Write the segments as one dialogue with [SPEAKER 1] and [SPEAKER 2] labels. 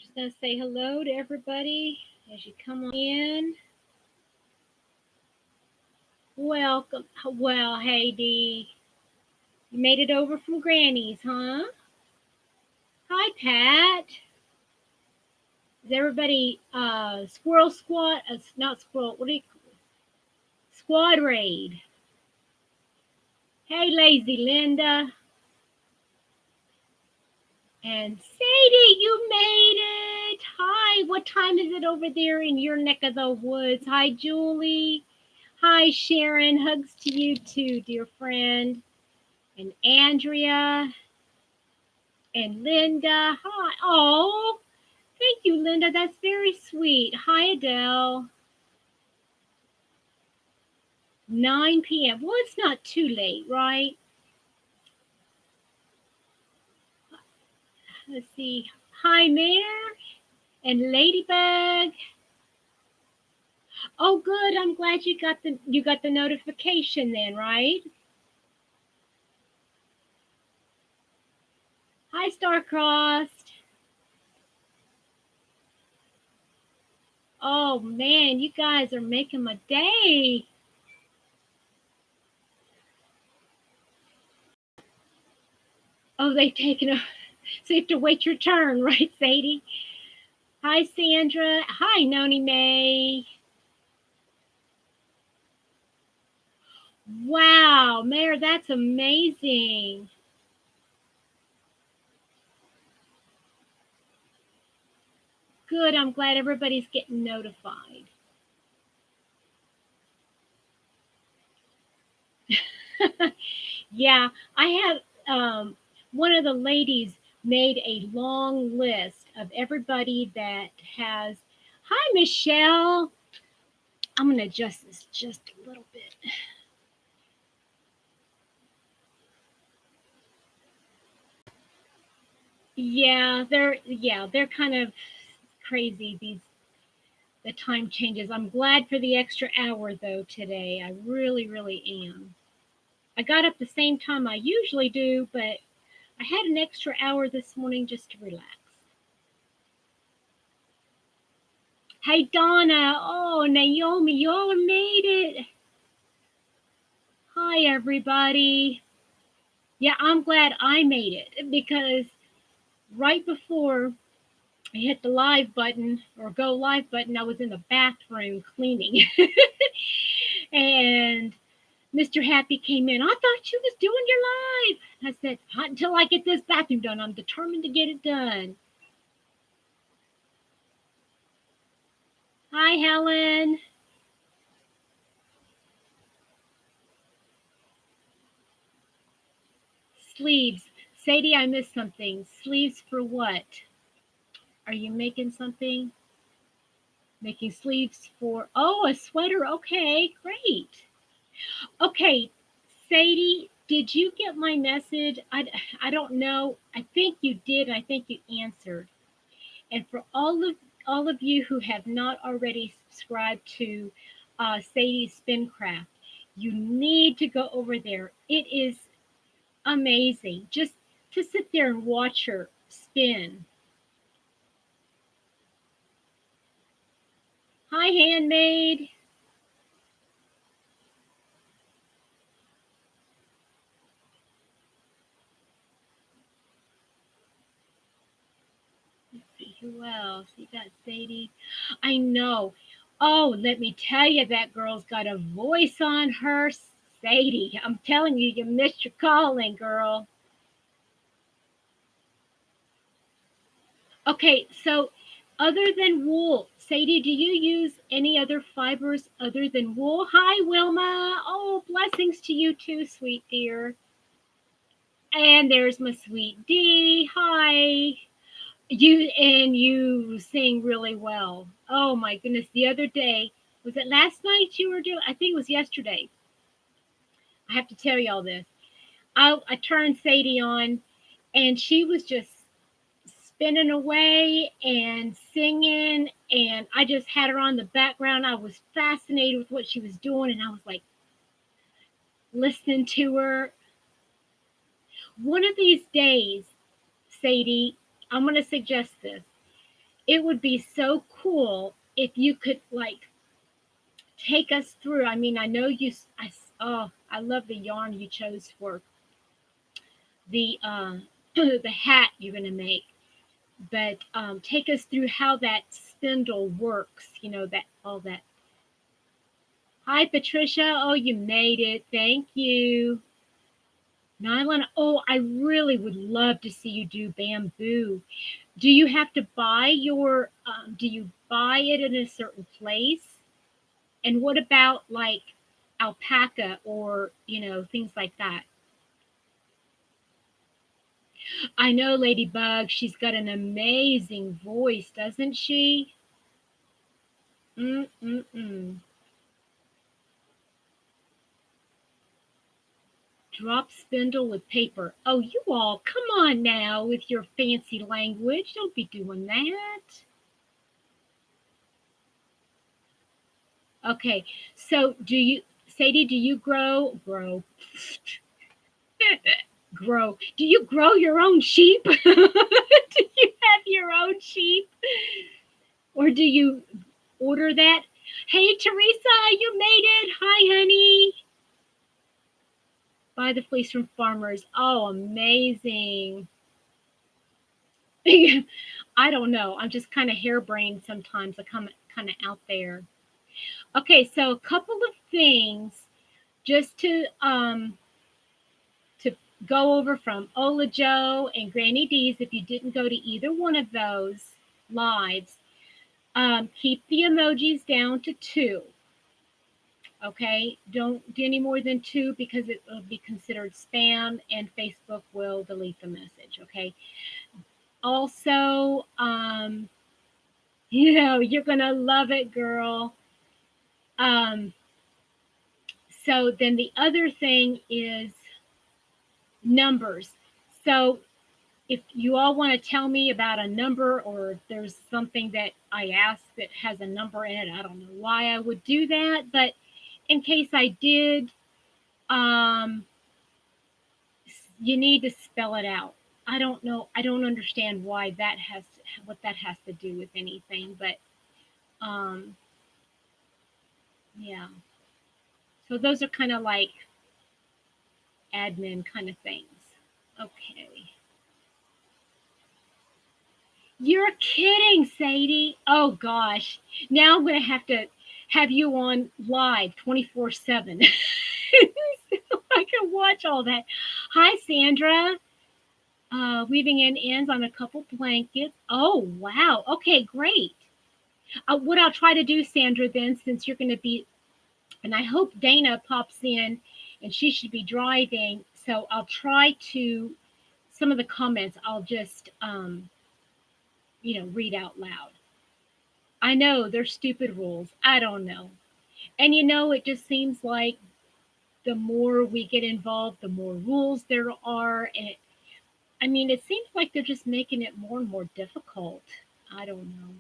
[SPEAKER 1] Just going to say hello to everybody as you come on in. Welcome. Well, hey, Dee. You made it over from Granny's, huh? Hi, Pat. Is everybody squirrel squad? Not squirrel. What do you squad raid? Hey, lazy Linda. And Sadie, you made it. Hi, what time is it over there in your neck of the woods? Hi, Julie. Hi, Sharon. Hugs to you too, dear friend. And Andrea. And Linda. Hi. Oh, thank you, Linda. That's very sweet. Hi, Adele. 9 p.m. Well, it's not too late, right? Let's see. Hi, Mayor and Ladybug. Oh, good. I'm glad you got the notification then, right? Hi, Starcrossed. Oh man, you guys are making my day. Oh, they've taken a so you have to wait your turn, right, Sadie? Hi, Sandra. Hi, Noni May. Wow, Mayor, that's amazing. Good. I'm glad everybody's getting notified. Yeah, I have one of the ladies made a long list of everybody that has. Hi, Michelle. I'm going to adjust this just a little bit. Yeah, they're kind of crazy the time changes. I'm glad for the extra hour though today. I really, really am. I got up the same time I usually do, but I had an extra hour this morning just to relax. Hey Donna, oh Naomi, you all made it. Hi everybody. Yeah, I'm glad I made it because right before I hit the live button or go live button, I was in the bathroom cleaning. And Mr. Happy came in. I thought you was doing your live. I said, not until I get this bathroom done. I'm determined to get it done. Hi, Helen. Sleeves. Sadie, I missed something. Sleeves for what? Are you making something? Making sleeves for, oh, a sweater. Okay, great. Okay, Sadie, did you get my message? I don't know. I think you did. I think you answered. And for all of you who have not already subscribed to Sadie's Spincraft, you need to go over there. It is amazing just to sit there and watch her spin. Hi, handmaid. Let's see who else. You got Sadie. I know. Oh, let me tell you, that girl's got a voice on her. Sadie, I'm telling you, you missed your calling, girl. Okay, so other than wool, Sadie, do you use any other fibers other than wool? Hi, Wilma. Oh, blessings to you too, sweet dear. And there's my sweet Dee. Hi. You sing really well. Oh my goodness. The other day, was it last night you were doing? I think it was yesterday. I have to tell y'all this. I turned Sadie on and she was just spinning away and singing, and I just had her on the background. I was fascinated with what she was doing, and I was like listening to her. One of these days, Sadie, I'm going to suggest this. it would be so cool if you could like take us through. I mean, I know oh, I love the yarn you chose for the the hat you're gonna make, but take us through how that spindle works. You know that all that. Hi, Patricia. Oh, you made it. Thank you. Nylon. Oh, I really would love to see you do bamboo. Do you have to buy your? Do you buy it in a certain place? And what about like alpaca or things like that? I know Ladybug. She's got an amazing voice, doesn't she? Mm mm mm. Drop spindle with paper. Oh, you all, come on now with your fancy language. Don't be doing that. Okay, so Sadie, do you grow? Do you grow your own sheep? Do you have your own sheep? Or do you order that? Hey, Teresa, you made it. Hi, honey. Buy the fleece from farmers. Oh, amazing. I don't know. I'm just kind of harebrained sometimes. I come kind of out there. Okay, so a couple of things just to go over from Ola Joe and Granny D's. If you didn't go to either one of those lives, keep the emojis down to 2. Okay, don't do any more than 2 because it will be considered spam and Facebook will delete the message. Okay. Also, you're gonna love it, girl. Um, so then the other thing is numbers. So if you all want to tell me about a number or if there's something that I asked that has a number in it, I don't know why I would do that, but in case I did, um, you need to spell it out. I don't know. I don't understand why what that has to do with anything, but um, yeah. So those are kind of like admin kind of things. Okay. You're kidding, Sadie. Oh gosh. Now I'm gonna have to have you on live 24/7. I can watch all that. Hi, Sandra. Weaving in ends on a couple blankets. Oh wow. Okay, great. What I'll try to do, Sandra, then, since you're going to be, and I hope Dana pops in, and she should be driving. So I'll try to some of the comments. I'll just read out loud. I know they're stupid rules. I don't know. And it just seems like the more we get involved, the more rules there are. And I mean, it seems like they're just making it more and more difficult. I don't know.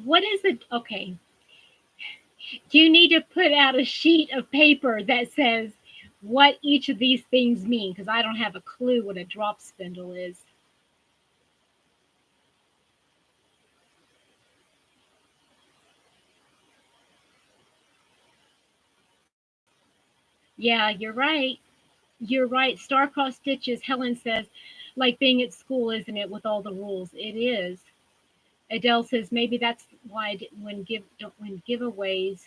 [SPEAKER 1] What is it? Okay. You need to put out a sheet of paper that says what each of these things mean because I don't have a clue what a drop spindle is. Yeah, you're right. You're right. Star-crossed stitches, Helen says, like being at school, isn't it, with all the rules? It is. Adele says maybe that's why when giveaways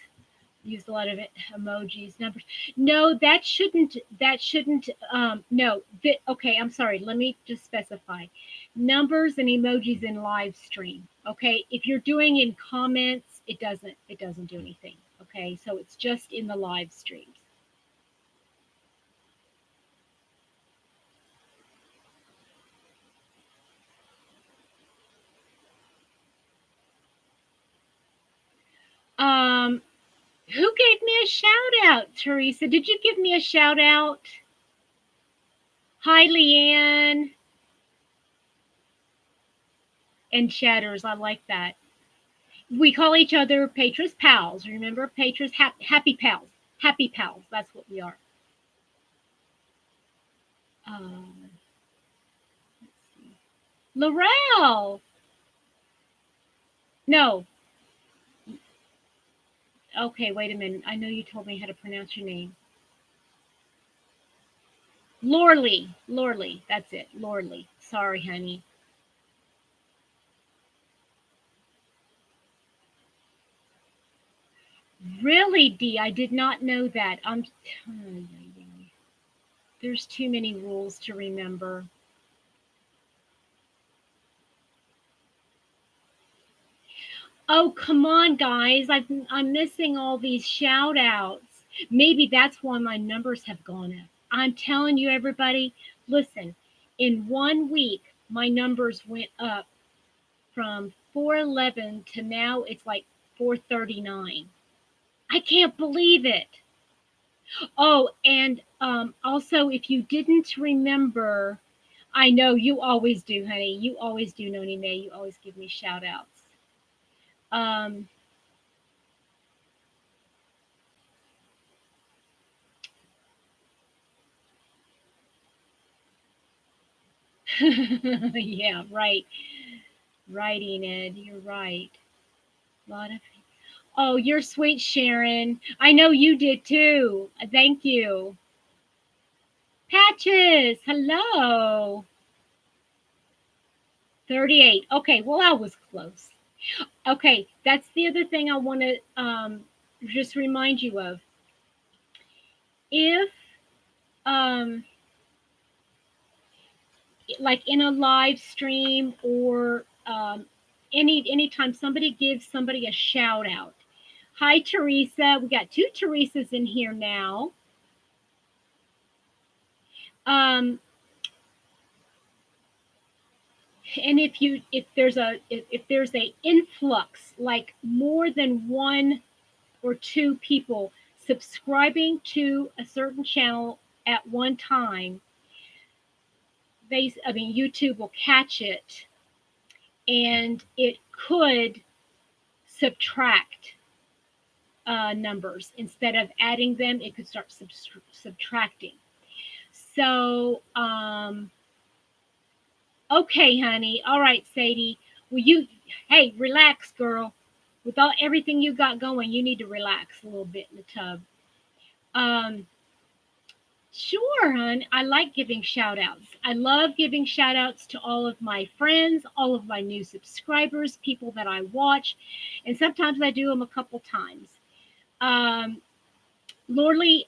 [SPEAKER 1] used a lot of emojis, numbers. No, that shouldn't no. Okay, I'm sorry. Let me just specify. Numbers and emojis in live stream. Okay? If you're doing in comments, it doesn't do anything. Okay? So it's just in the live streams. Um who gave me a shout out, Teresa? Did you give me a shout out? Hi, Leanne and Chatters. I like that. We call each other Patras pals. Remember, Patras happy pals. Happy pals. That's what we are. Um, Laurel. No. Okay, wait a minute. I know you told me how to pronounce your name. Lorley. Lorley. That's it. Lorley. Sorry, honey. Really, Dee? I did not know that. There's too many rules to remember. Oh, come on, guys. I'm missing all these shout outs. Maybe that's why my numbers have gone up. I'm telling you, everybody, listen, in 1 week, my numbers went up from 411 to now it's like 439. I can't believe it. Oh, and also, if you didn't remember, I know you always do, honey. You always do, Noni May. You always give me shout outs. Um, yeah, right. Right, Enid. You're right. A lot of. Oh, you're sweet, Sharon. I know you did too. Thank you. Patches, hello. 38. Okay, well, I was close. Okay, that's the other thing I want to just remind you of. If, um, like in a live stream or anytime somebody gives somebody a shout out. Hi, Teresa. We got two Teresas in here now. Um, and if there's a influx, like more than one or two people subscribing to a certain channel at one time, YouTube will catch it, and it could subtract numbers instead of adding them. It could start subtracting. So okay, honey. All right, Sadie. Well, hey, relax, girl. With all everything you got going, you need to relax a little bit in the tub. Um, sure, hon. I like giving shout outs. I love giving shout outs to all of my friends, all of my new subscribers, people that I watch, and sometimes I do them a couple times. Um, Lorley,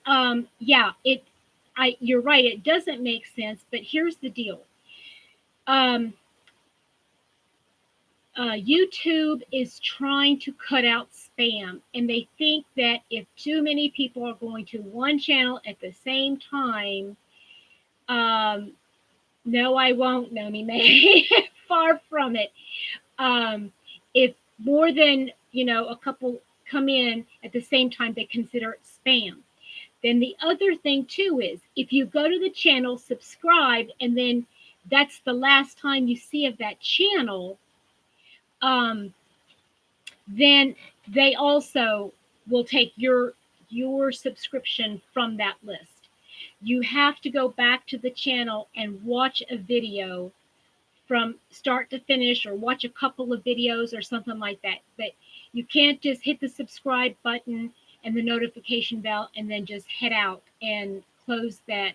[SPEAKER 1] yeah, you're right. It doesn't make sense, but here's the deal. Um, YouTube is trying to cut out spam, and they think that if too many people are going to one channel at the same time, um, no, I won't, Nomi May. Far from it. If more than a couple come in at the same time, they consider it spam. Then the other thing too is if you go to the channel, subscribe, and then that's the last time you see of that channel, um, then they also will take your subscription from that list. You have to go back to the channel and watch a video from start to finish, or watch a couple of videos or something like that. But you can't just hit the subscribe button and the notification bell and then just head out and close that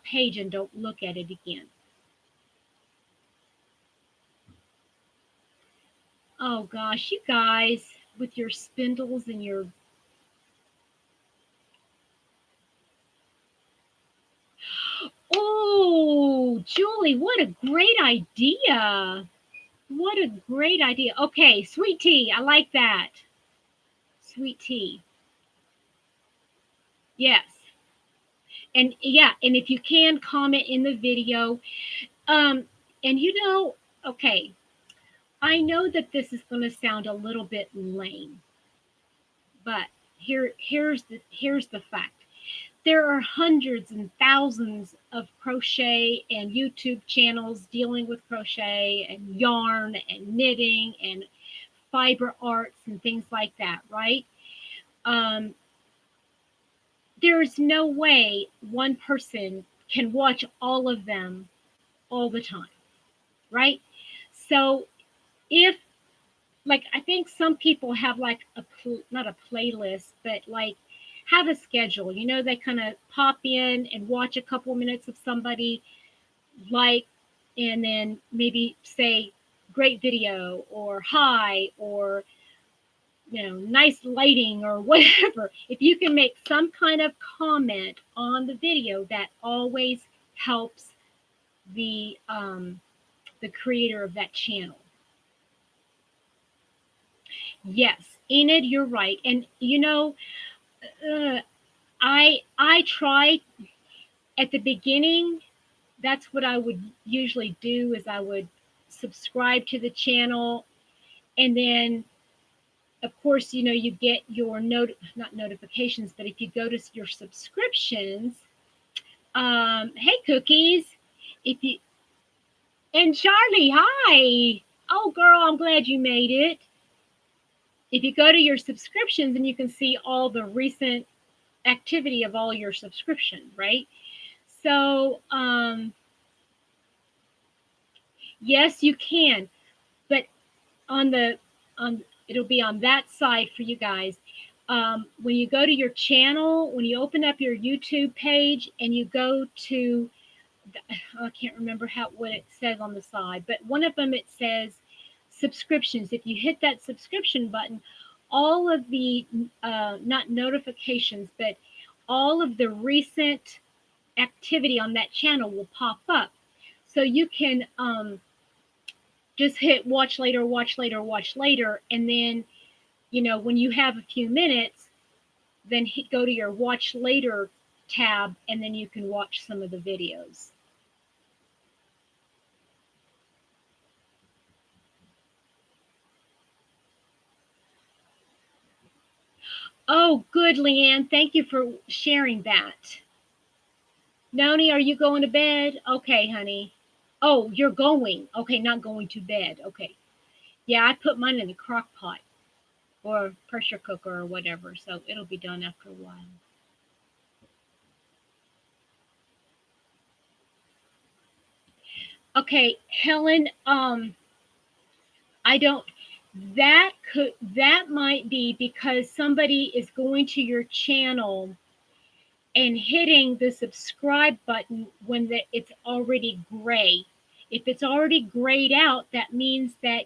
[SPEAKER 1] page and don't look at it again. Oh gosh, you guys with your spindles and your. Oh, Julie, what a great idea. What a great idea. Okay, sweet tea. I like that. Sweet tea. Yes. And yeah, and if you can comment in the video. And okay, I know that this is going to sound a little bit lame, but here's the fact. There are hundreds and thousands of crochet and YouTube channels dealing with crochet and yarn and knitting and fiber arts and things like that, right? Um, there's no way one person can watch all of them all the time, right? So if, like, I think some people have like not a playlist, but like have a schedule. You know, they kind of pop in and watch a couple minutes of somebody, like, and then maybe say great video or hi or, you know, nice lighting or whatever. If you can make some kind of comment on the video, that always helps the creator of that channel. Yes, Enid, you're right. And you know, uh, I try at the beginning. That's what I would usually do, is I would subscribe to the channel, and then of course, you know, you get your not notifications, but if you go to your subscriptions, hey Cookies, if you, and Charlie, hi. Oh girl, I'm glad you made it. If you go to your subscriptions, and you can see all the recent activity of all your subscriptions, right? So yes, you can, but on the on it'll be on that side for you guys. When you go to your channel, when you open up your YouTube page and you go to, I can't remember what it says on the side, but one of them, it says subscriptions. If you hit that subscription button, all of the not notifications, but all of the recent activity on that channel will pop up. So you can just hit watch later, watch later, watch later, and then, you know, when you have a few minutes, then go to your watch later tab, and then you can watch some of the videos. Oh, good, Leanne. Thank you for sharing that. Noni, are you going to bed? Okay, honey. Oh, you're going. Okay, not going to bed. Okay. Yeah, I put mine in the crock pot or pressure cooker or whatever, so it'll be done after a while. Okay, Helen, I don't, that might be because somebody is going to your channel and hitting the subscribe button when it's already gray. If it's already grayed out, that means that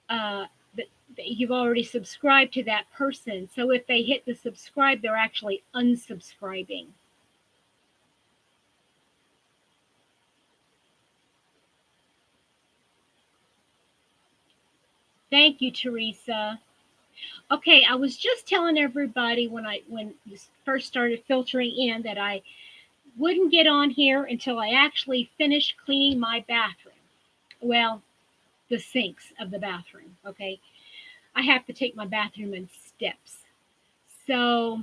[SPEAKER 1] uh, that you've already subscribed to that person. So if they hit the subscribe, they're actually unsubscribing. Thank you, Teresa. Okay, I was just telling everybody when this first started filtering in that I wouldn't get on here until I actually finished cleaning my bathroom. Well, the sinks of the bathroom. Okay, I have to take my bathroom in steps. So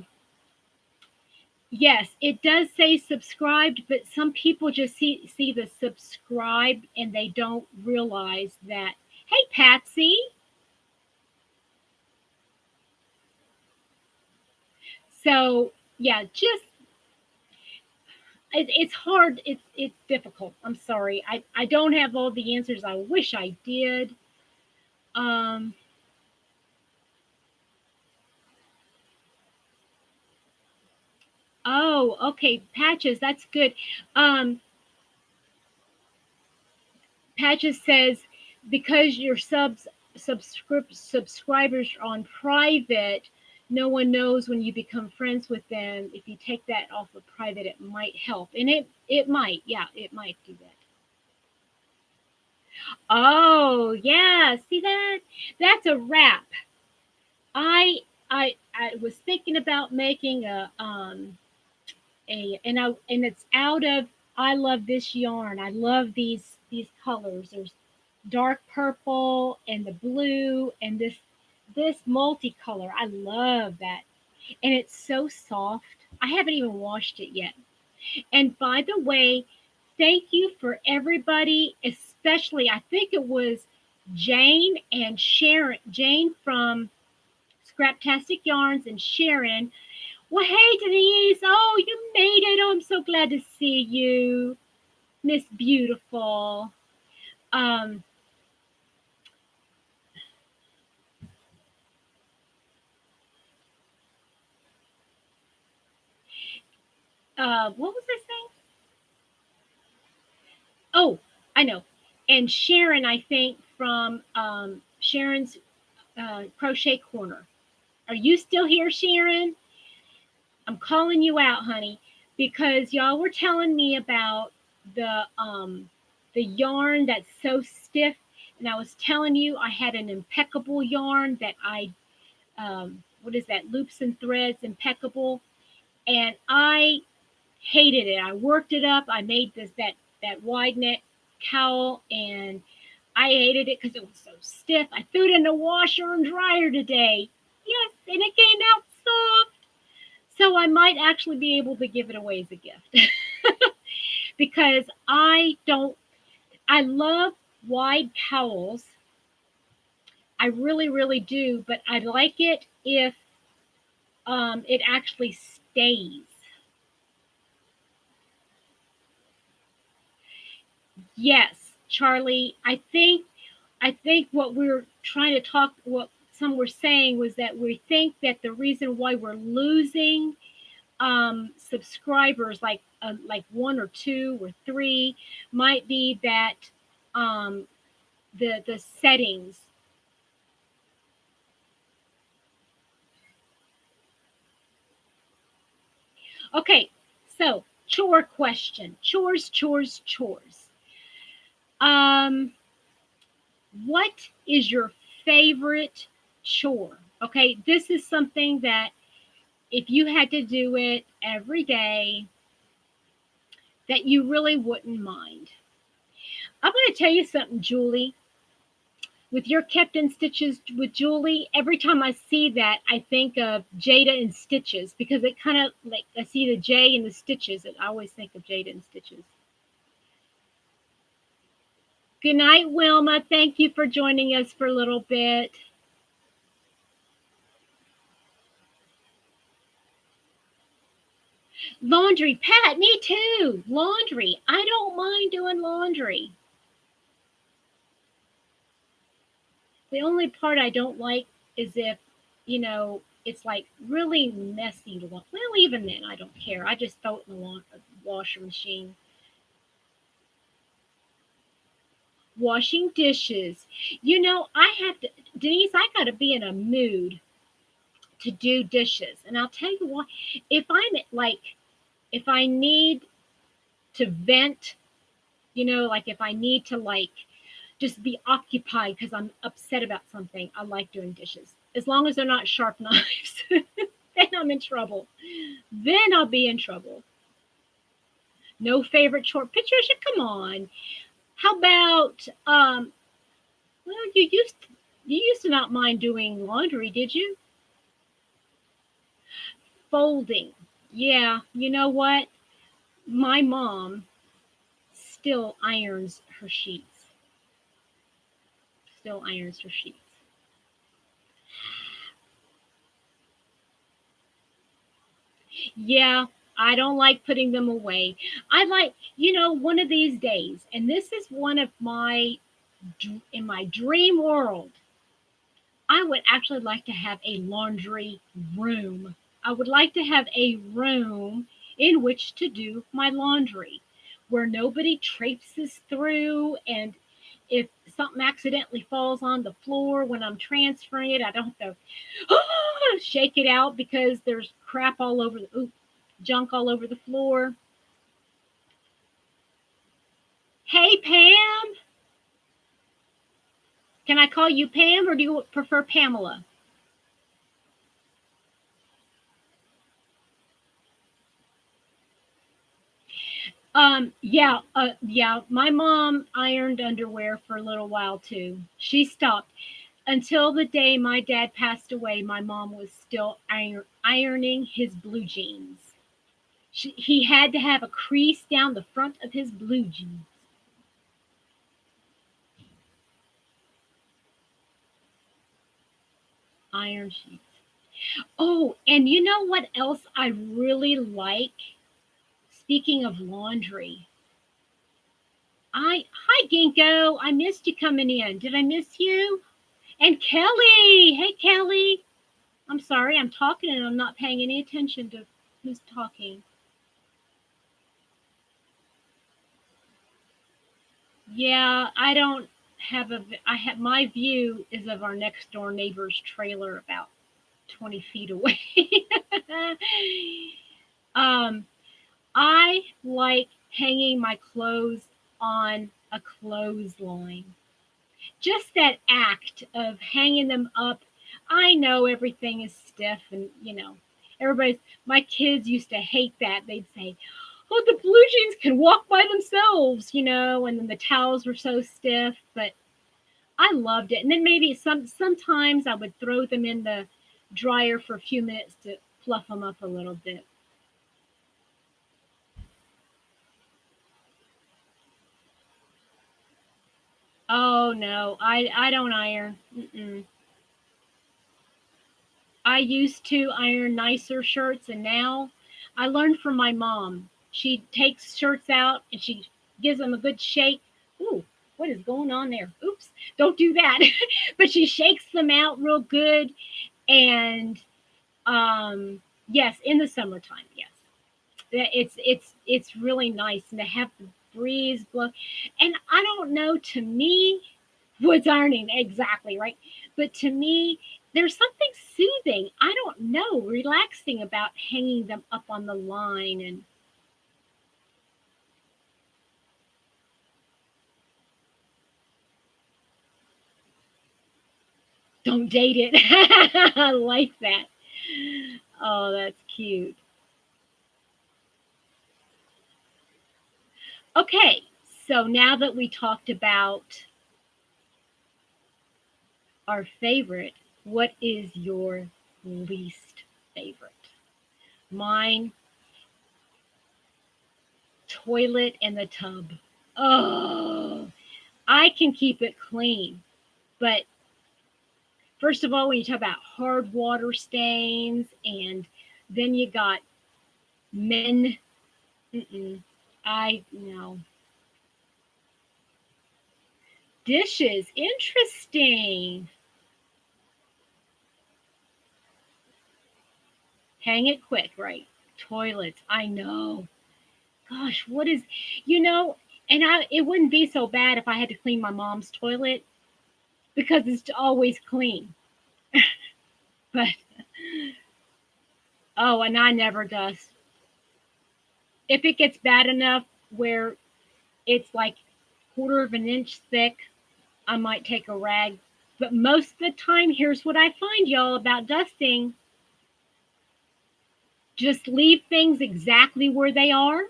[SPEAKER 1] yes, it does say subscribed, but some people just see the subscribe and they don't realize that. Hey, Patsy. So yeah, just it's hard. It's difficult. I'm sorry. I don't have all the answers. I wish I did. Um, oh, okay, Patches. That's good. Um, Patches says because your subscribers are on private, no one knows when you become friends with them. If you take that off of private, it might help, and it might. Yeah, it might do that. Oh yeah, see that? That's a wrap. I was thinking about making and it's out of, I love this yarn. I love these colors. There's dark purple and the blue and this multicolor. I love that. And it's so soft. I haven't even washed it yet. And by the way, thank you for everybody, especially I think it was Jane and Sharon, Jane from Scraptastic Yarns, and Sharon. Well, hey, Denise. Oh, you made it. Oh, I'm so glad to see you, Miss Beautiful. Um, what was I saying? Oh, I know. And Sharon, I think from Sharon's Crochet Corner. Are you still here, Sharon? I'm calling you out, honey, because y'all were telling me about the yarn that's so stiff, and I was telling you I had an impeccable yarn that I what is that, Loops and Threads Impeccable, and I hated it. I worked it up. I made that wide neck cowl, and I hated it because it was so stiff. I threw it in the washer and dryer today. Yes, and it came out soft. So I might actually be able to give it away as a gift because I love wide cowls. I really, really do, but I like it if it actually stays. Yes, Charlie, I think what we're trying to talk, what some were saying was that we think that the reason why we're losing subscribers, like one or two or three, might be that um, the settings. Okay, so chore question, chores, chores, chores. Um, what is your favorite chore? Okay, this is something that if you had to do it every day, that you really wouldn't mind. I'm going to tell you something, Julie. With your kept in stitches with Julie, every time I see that, I think of Jada and Stitches because it kind of like I see the J and the stitches, and I always think of Jada and Stitches. Good night, Wilma. Thank you for joining us for a little bit. Laundry, Pat, me too. Laundry. I don't mind doing laundry. The only part I don't like is if, it's like really messy. Well, even then, I don't care. I just throw it in the washer machine. Washing dishes. I have to, Denise, I got to be in a mood to do dishes. And I'll tell you what, if I'm like, if I need to vent, like if I need to just be occupied because I'm upset about something, I like doing dishes. As long as they're not sharp knives, then I'm in trouble. Then I'll be in trouble. No favorite chore. Patricia, come on. How about well, you used to not mind doing laundry, did you? Folding. Yeah, you know what? My mom still irons her sheets. Still irons her sheets. Yeah, I don't like putting them away. I like, one of these days, and this is one of in my dream world, I would actually like to have a laundry room. I would like to have a room in which to do my laundry where nobody traipses through, and if something accidentally falls on the floor when I'm transferring it, I don't have to shake it out because there's crap all over junk all over the floor. Hey, Pam. Can I call you Pam or do you prefer Pamela? Yeah. My mom ironed underwear for a little while too. She stopped until the day my dad passed away. My mom was still ironing his blue jeans. He had to have a crease down the front of his blue jeans. Iron sheets. Oh, and you know what else I really like? Speaking of laundry, hi Ginkgo, I missed you coming in. Did I miss you? And Kelly, hey Kelly. I'm sorry, I'm talking and I'm not paying any attention to who's talking. Yeah, I don't have I have my view is of our next door neighbor's trailer about 20 feet away. um, I like hanging my clothes on a clothesline. Just that act of hanging them up. I know everything is stiff and, everybody's, my kids used to hate that. They'd say, oh, the blue jeans can walk by themselves, and then the towels were so stiff, but I loved it. And then maybe sometimes I would throw them in the dryer for a few minutes to fluff them up a little bit. Oh no, I don't iron. Mm-mm. I used to iron nicer shirts, and now I learned from my mom. She takes shirts out and she gives them a good shake. Ooh, what is going on there? Oops, don't do that. But she shakes them out real good, and yes, in the summertime, yes, it's really nice and to have the breeze blow. And I don't know, to me, what's ironing exactly right, but to me, there's something soothing. I don't know, relaxing about hanging them up on the line and don't date it. I like that. Oh, that's cute. Okay, so now that we talked about our favorite, what is your least favorite? Mine, toilet and the tub. Oh, I can keep it clean. But first of all, when you talk about hard water stains, and then you got men, mm-mm, I no. Dishes, interesting. Hang it quick, right? Toilets, I know. Gosh, what is, you know, and it wouldn't be so bad if I had to clean my mom's toilet because it's always clean. But oh, and I never does. If it gets bad enough where it's like quarter of an inch thick, I might take a rag. But most of the time, here's what I find, y'all, about dusting: just leave things exactly where they are,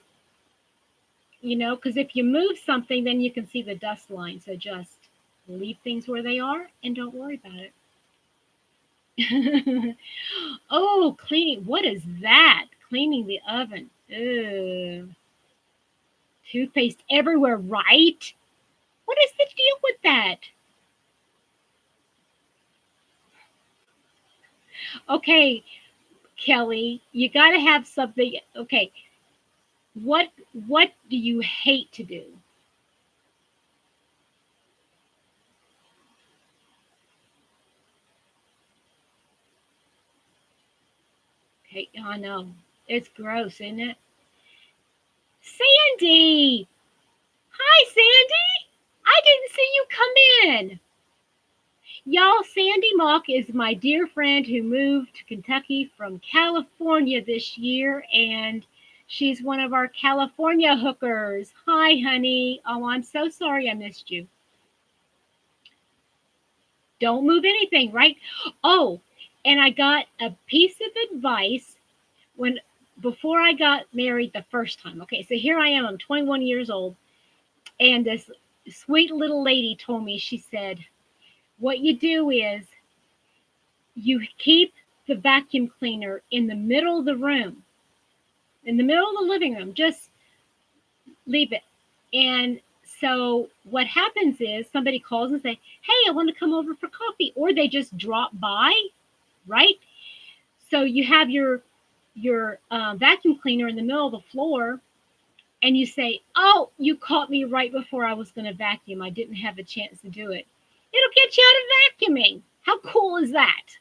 [SPEAKER 1] because if you move something, then you can see the dust line. So just leave things where they are and don't worry about it. Oh, cleaning. What is that? Cleaning the oven. Ugh. Toothpaste everywhere, right? What is the deal with that? Okay, Kelly, you got to have something. Okay, what do you hate to do? Okay, I know it's gross, isn't it? Sandy, hi, Sandy. I didn't see you come in. Y'all, Sandy Mock is my dear friend who moved to Kentucky from California this year, and she's one of our California hookers. Hi, honey. Oh, I'm so sorry I missed you. Don't move anything, right? Oh, and I got a piece of advice when before I got married the first time. Okay, so here I am, I'm 21 years old, and this sweet little lady told me, she said, what you do is you keep the vacuum cleaner in the middle of the room, in the middle of the living room, just leave it. And so what happens is somebody calls and say, hey, I want to come over for coffee, or they just drop by, right? So you have your vacuum cleaner in the middle of the floor, and you say, "Oh, you caught me right before I was going to vacuum. I didn't have a chance to do it." It'll get you out of vacuuming. How cool is that?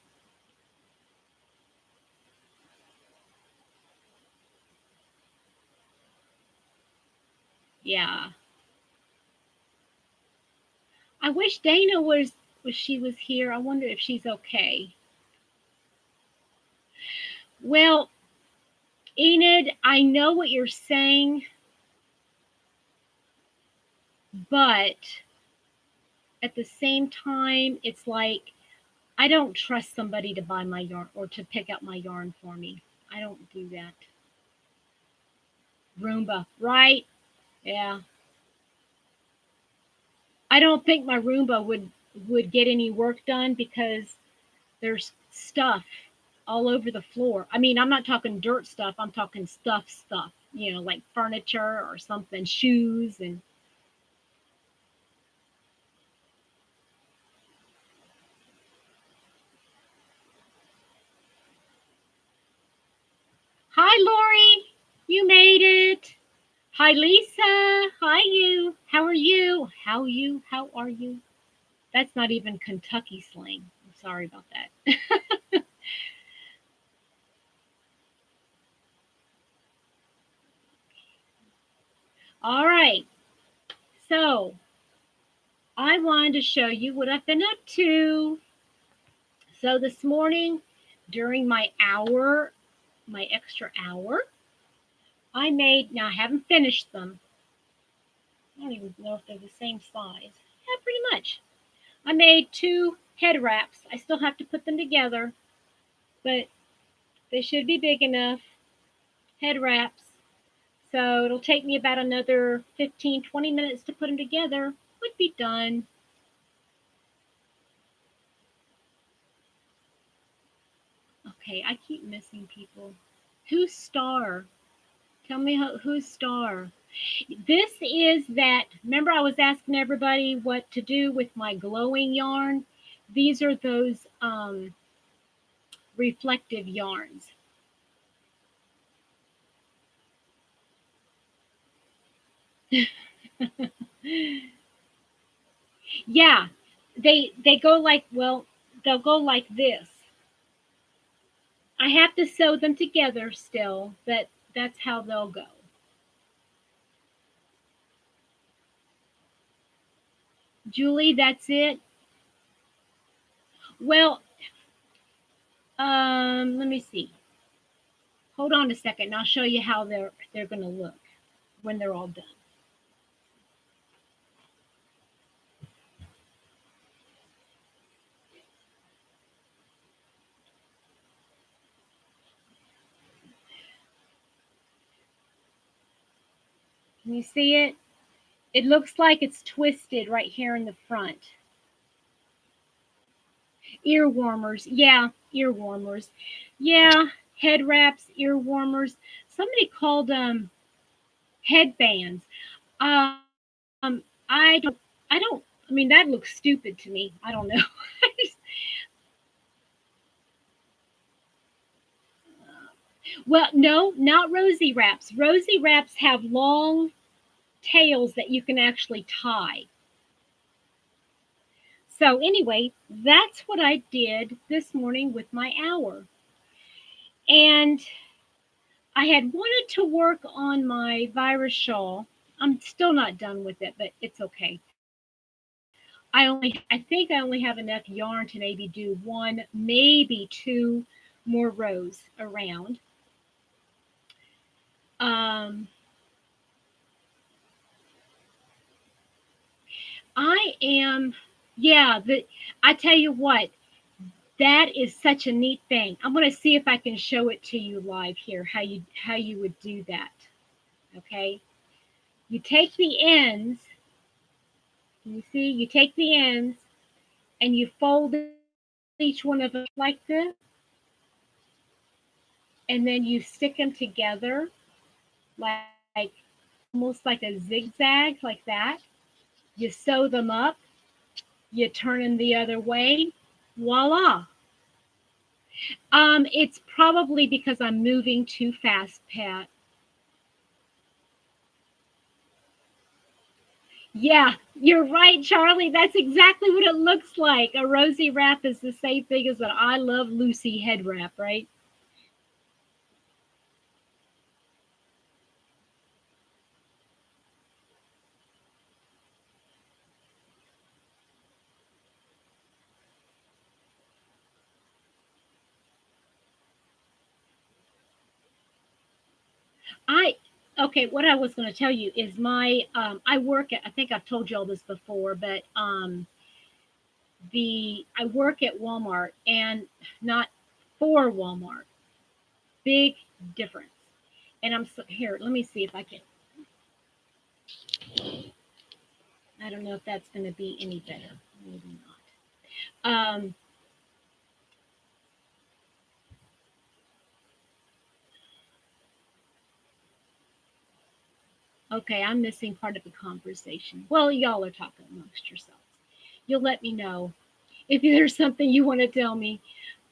[SPEAKER 1] Yeah. I wish Dana was she was here. I wonder if she's okay. Well, Enid, I know what you're saying, but at the same time, it's like I don't trust somebody to buy my yarn or to pick out my yarn for me. I don't do that. Roomba, right? Yeah. I don't think my Roomba would get any work done because there's stuff all over the floor. I mean, I'm not talking dirt stuff. I'm talking stuff. You know, like furniture or something, shoes and. Hi, Lori. You made it. Hi, Lisa. Hi, you. How are you? How you? How are you? That's not even Kentucky slang. I'm sorry about that. All right. So I wanted to show you what I've been up to. So this morning, during my extra hour, I made, now I haven't finished them. I don't even know if they're the same size. Yeah, pretty much. I made two head wraps. I still have to put them together, but they should be big enough. Head wraps. So it'll take me about another 15, 20 minutes to put them together. Would be done. Okay, I keep missing people. Who's Star? Tell me who's Star. This is that. Remember, I was asking everybody what to do with my glowing yarn. These are those reflective yarns. Yeah, they go like, well, they'll go like this. I have to sew them together still, but that's how they'll go. Julie, that's it. Well, let me see. Hold on a second, and I'll show you how they're going to look when they're all done. Can you see it? It looks like it's twisted right here in the front. Ear warmers, yeah, ear warmers, yeah, head wraps, ear warmers. Somebody called them headbands. Um, I don't, I don't. I mean, that looks stupid to me. I don't know. Well, no, not rosy wraps. Rosy wraps have long tails that you can actually tie. So anyway, that's what I did this morning with my hour. And I had wanted to work on my virus shawl. I'm still not done with it, but it's okay. I think I only have enough yarn to maybe do one, maybe two more rows around. Um, I am, yeah. I tell you what, that is such a neat thing. I'm going to see if I can show it to you live here. How you would do that. Okay, you take the ends. You see, you take the ends and you fold each one of them like this, and then you stick them together like almost like a zigzag, like that. You sew them up, you turn them the other way, voila. It's probably because I'm moving too fast, Pat. Yeah, you're right, Charlie. That's exactly what it looks like. A rosy wrap is the same thing as an I Love Lucy head wrap, right? I okay. What I was going to tell you is my I work at. I think I've told you all this before, but the I work at Walmart and not for Walmart. Big difference. And here. Let me see if I can. I don't know if that's going to be any better. Maybe not. Okay, I'm missing part of the conversation. Well, y'all are talking amongst yourselves. You'll let me know if there's something you want to tell me.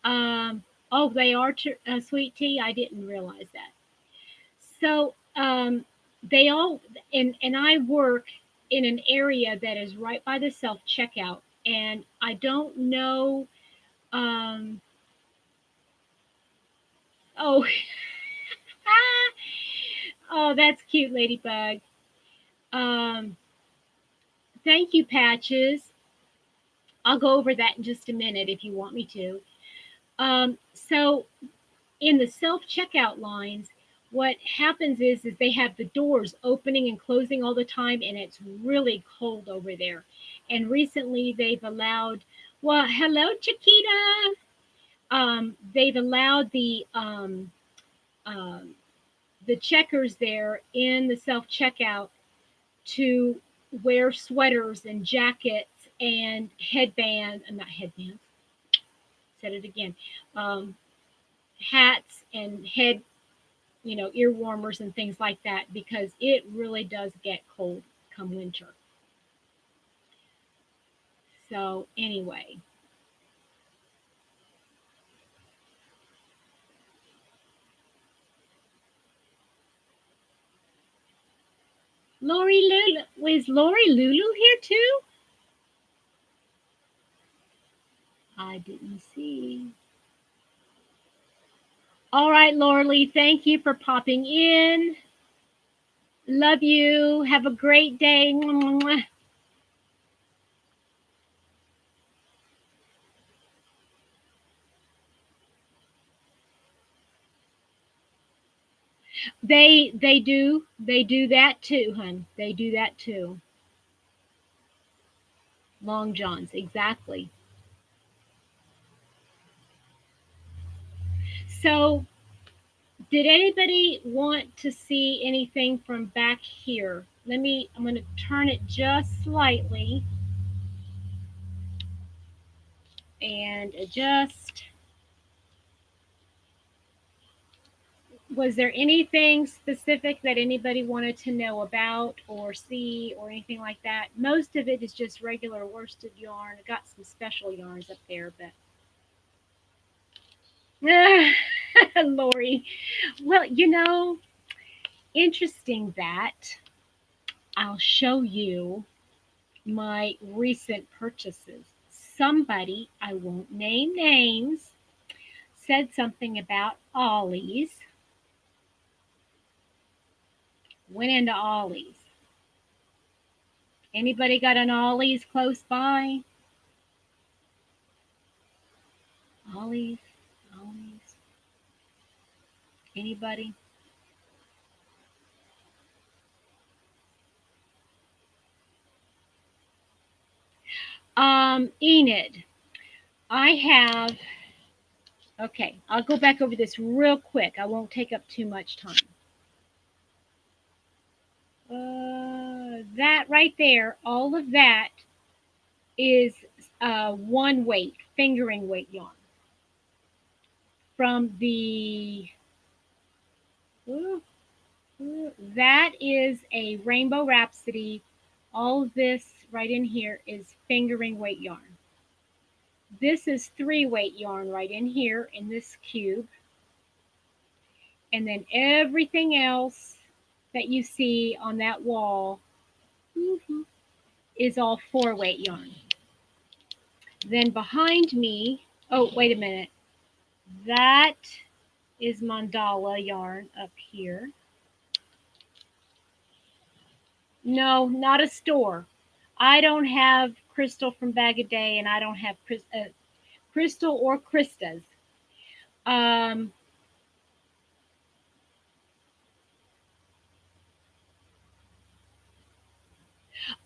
[SPEAKER 1] Oh, they are sweet tea. I didn't realize that. So they all and I work in an area that is right by the self checkout, and I don't know. Um, oh, oh, that's cute, Ladybug. Um, thank you, Patches. I'll go over that in just a minute if you want me to. So in the self checkout lines, what happens is they have the doors opening and closing all the time, and it's really cold over there. And recently, they've allowed. Well, hello, Chiquita. They've allowed um, the checkers there in the self checkout to wear sweaters and jackets and headbands, not headbands. Said it again. Um, hats and ear warmers and things like that because it really does get cold come winter. So anyway, Lori Lulu, is Lori Lulu here too? I didn't see. All right, Lori, thank you for popping in. Love you. Have a great day. They do that too, hun. They do that too. Long johns, exactly. So did anybody want to see anything from back here? I'm going to turn it just slightly and adjust. Was there anything specific that anybody wanted to know about or see or anything like that? Most of it is just regular worsted yarn. I got some special yarns up there, but Lori. Well, interesting that I'll show you my recent purchases. Somebody, I won't name names, said something about Ollie's. Went into Ollie's. Anybody got an Ollie's close by? Ollie's, Ollie's. Anybody? Enid, I have. Okay, I'll go back over this real quick. I won't take up too much time. That right there, all of that is one weight, fingering weight yarn from the. That is a Rainbow Rhapsody. All of this right in here is fingering weight yarn. This is 3-weight yarn right in here in this cube. And then everything else that you see on that wall is all 4-weight yarn. Then behind me, oh, wait a minute. That is mandala yarn up here. No, not a store. I don't have Crystal from Bag a Day, and I don't have Crystal or Krista's. Um,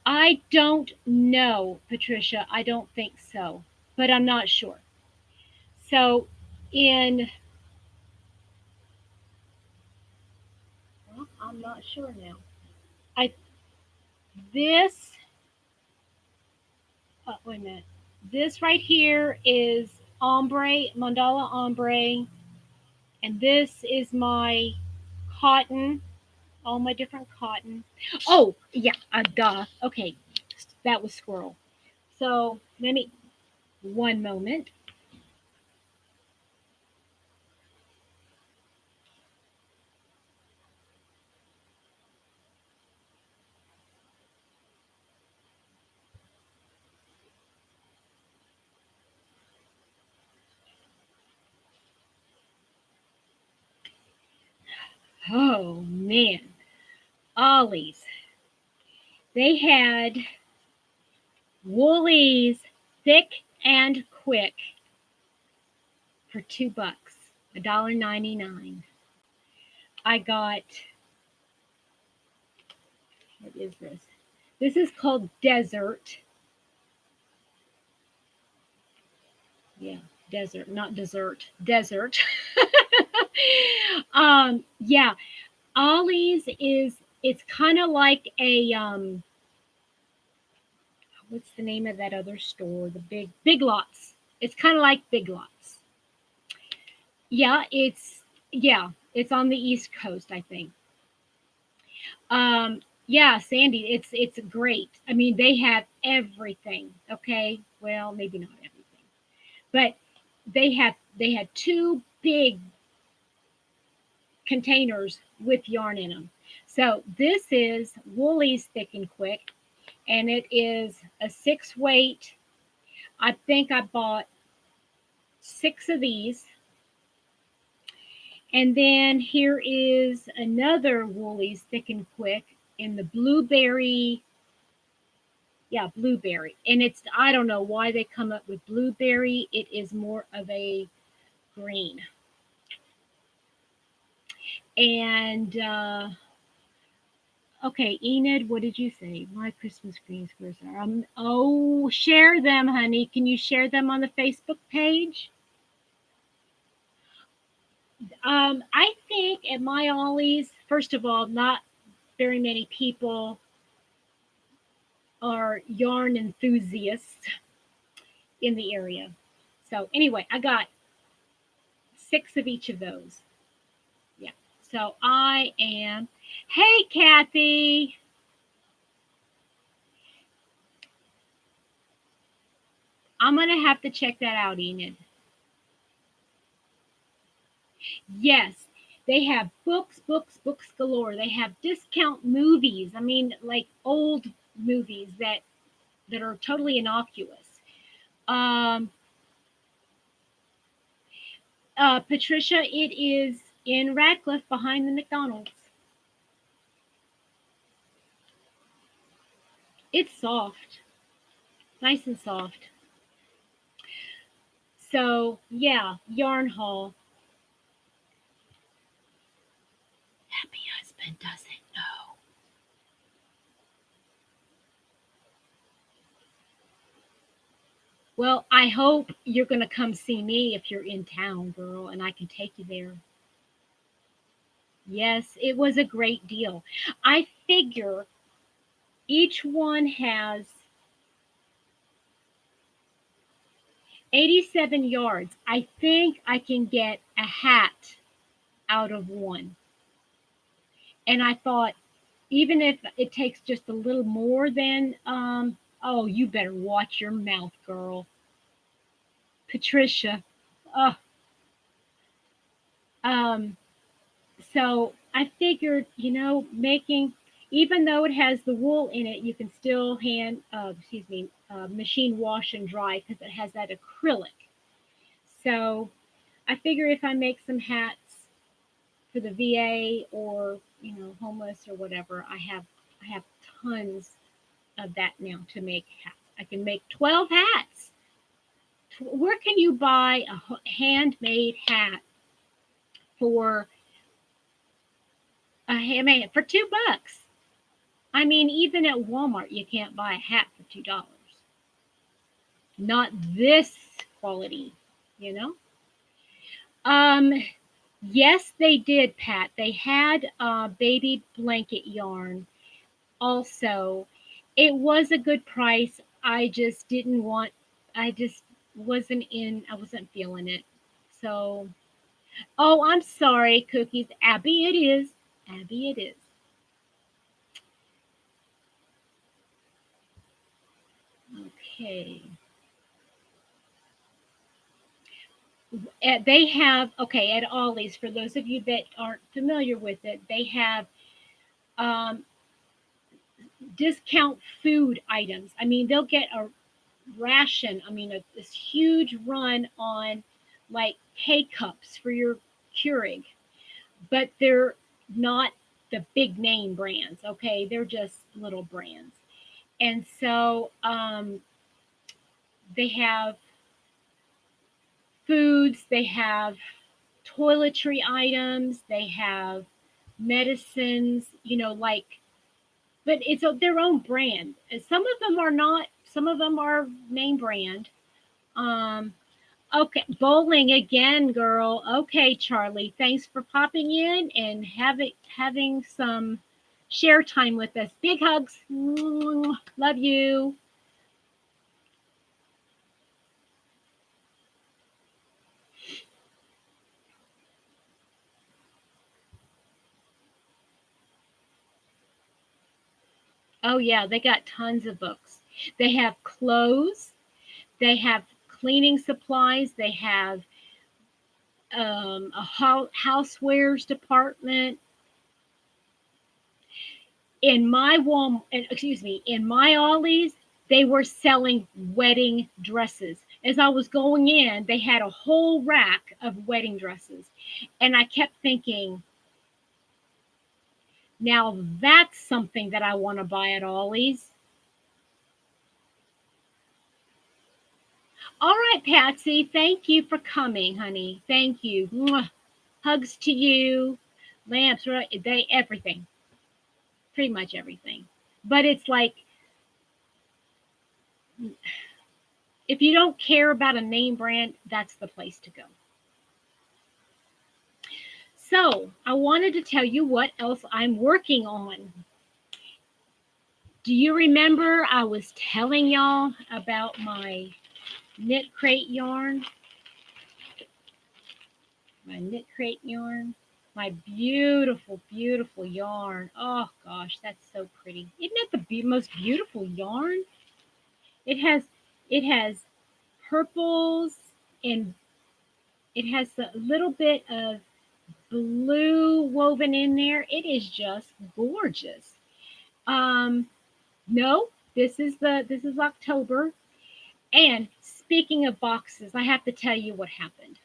[SPEAKER 1] I don't know, Patricia. I don't think so, but I'm not sure. So, in well, I'm not sure now. I this wait a minute. This right here is ombre, mandala ombre, and this is my cotton, all my different cotton. Oh, yeah, duh. Okay, that was squirrel. So let me, one moment. Oh man, Ollie's. They had Woolies thick and quick for $2, $1.99. I got, what is this? This is called Desert. Yeah, desert, not dessert, desert. Yeah, Ollie's is, it's kind of like a what's the name of that other store? The Big Lots. It's kind of like Big Lots. Yeah, it's on the East Coast, I think. Yeah, Sandy, it's great. I mean, they have everything. Okay, well, maybe not everything, but they had two big containers with yarn in them. So this is Woolies Thick and Quick, and it is a 6-weight. I think I bought 6 of these. And then here is another Woolies Thick and Quick in the blueberry. Yeah, blueberry. And it's, I don't know why they come up with blueberry. It is more of a green. And okay, Enid, what did you say? My Christmas green squares are. Oh, share them, honey. Can you share them on the Facebook page? I think at my Ollie's, first of all, not very many people are yarn enthusiasts in the area. So anyway, I got 6 of each of those. Yeah. So I am. Hey, Kathy. I'm gonna have to check that out, Enid. Yes, they have books galore. They have discount movies. I mean, like old movies that are totally innocuous. Um, Patricia, it is in Radcliffe behind the McDonald's. It's soft, nice and soft. So yeah, yarn haul. Happy husband doesn't know. Well, I hope you're going to come see me if you're in town, girl, and I can take you there. Yes, it was a great deal. I figure each one has 87 yards. I think I can get a hat out of one. And I thought, even if it takes just a little more than, oh, you better watch your mouth, girl. Patricia. Oh, um, so I figured, making, even though it has the wool in it, you can still machine wash and dry because it has that acrylic. So I figure if I make some hats for the VA or homeless or whatever, I have tons of that now to make hats. I can make 12 hats. Where can you buy a handmade hat for a handmade for $2? I mean, even at Walmart, you can't buy a hat for $2. Not this quality, you know. Um, yes, they did, Pat. They had baby blanket yarn. Also, it was a good price. I just didn't want. I just wasn't in. I wasn't feeling it. So, oh, I'm sorry, Cookies. Abby, it is. Abby, it is. Okay. They have, okay, at Ollie's, for those of you that aren't familiar with it, they have um, discount food items. I mean, they'll get a ration, I mean, this huge run on like K cups for your Keurig, but they're not the big name brands, okay? They're just little brands. And so they have foods, they have toiletry items, they have medicines, like, but it's their own brand. And some of them are not, some of them are name brand. Um, okay, bowling again, girl. Okay, Charlie, thanks for popping in and having some share time with us. Big hugs. Love you. Oh yeah, they got tons of books. They have clothes. They have cleaning supplies. They have a housewares department. In my Ollie's, they were selling wedding dresses. As I was going in, they had a whole rack of wedding dresses. And I kept thinking, now that's something that I want to buy at Ollie's. All right, Patsy, thank you for coming, honey. Thank you. Mwah. Hugs to you. Lamps, right? They everything. Pretty much everything. But it's like, if you don't care about a name brand, that's the place to go. So, I wanted to tell you what else I'm working on. Do you remember I was telling y'all about my knit crate yarn? My knit crate yarn. My beautiful, beautiful yarn. Oh gosh, that's so pretty. Isn't it the most beautiful yarn? It has it has purples and it has a little bit of blue woven in there. It is just gorgeous. Um, no, this is October. And speaking of boxes, I have to tell you what happened.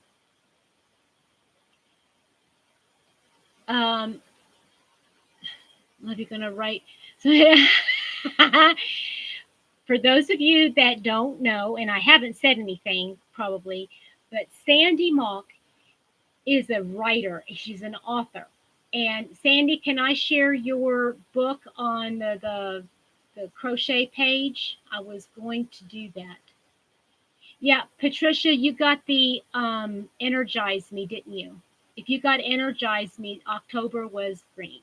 [SPEAKER 1] Um, I'm gonna write. So, for those of you that don't know, and I haven't said anything probably, but Sandy Mock is a writer. She's an author. And Sandy, can I share your book on the crochet page? I was going to do that. Yeah, Patricia, you got the Energize Me, didn't you? If you got Energize Me, October was green.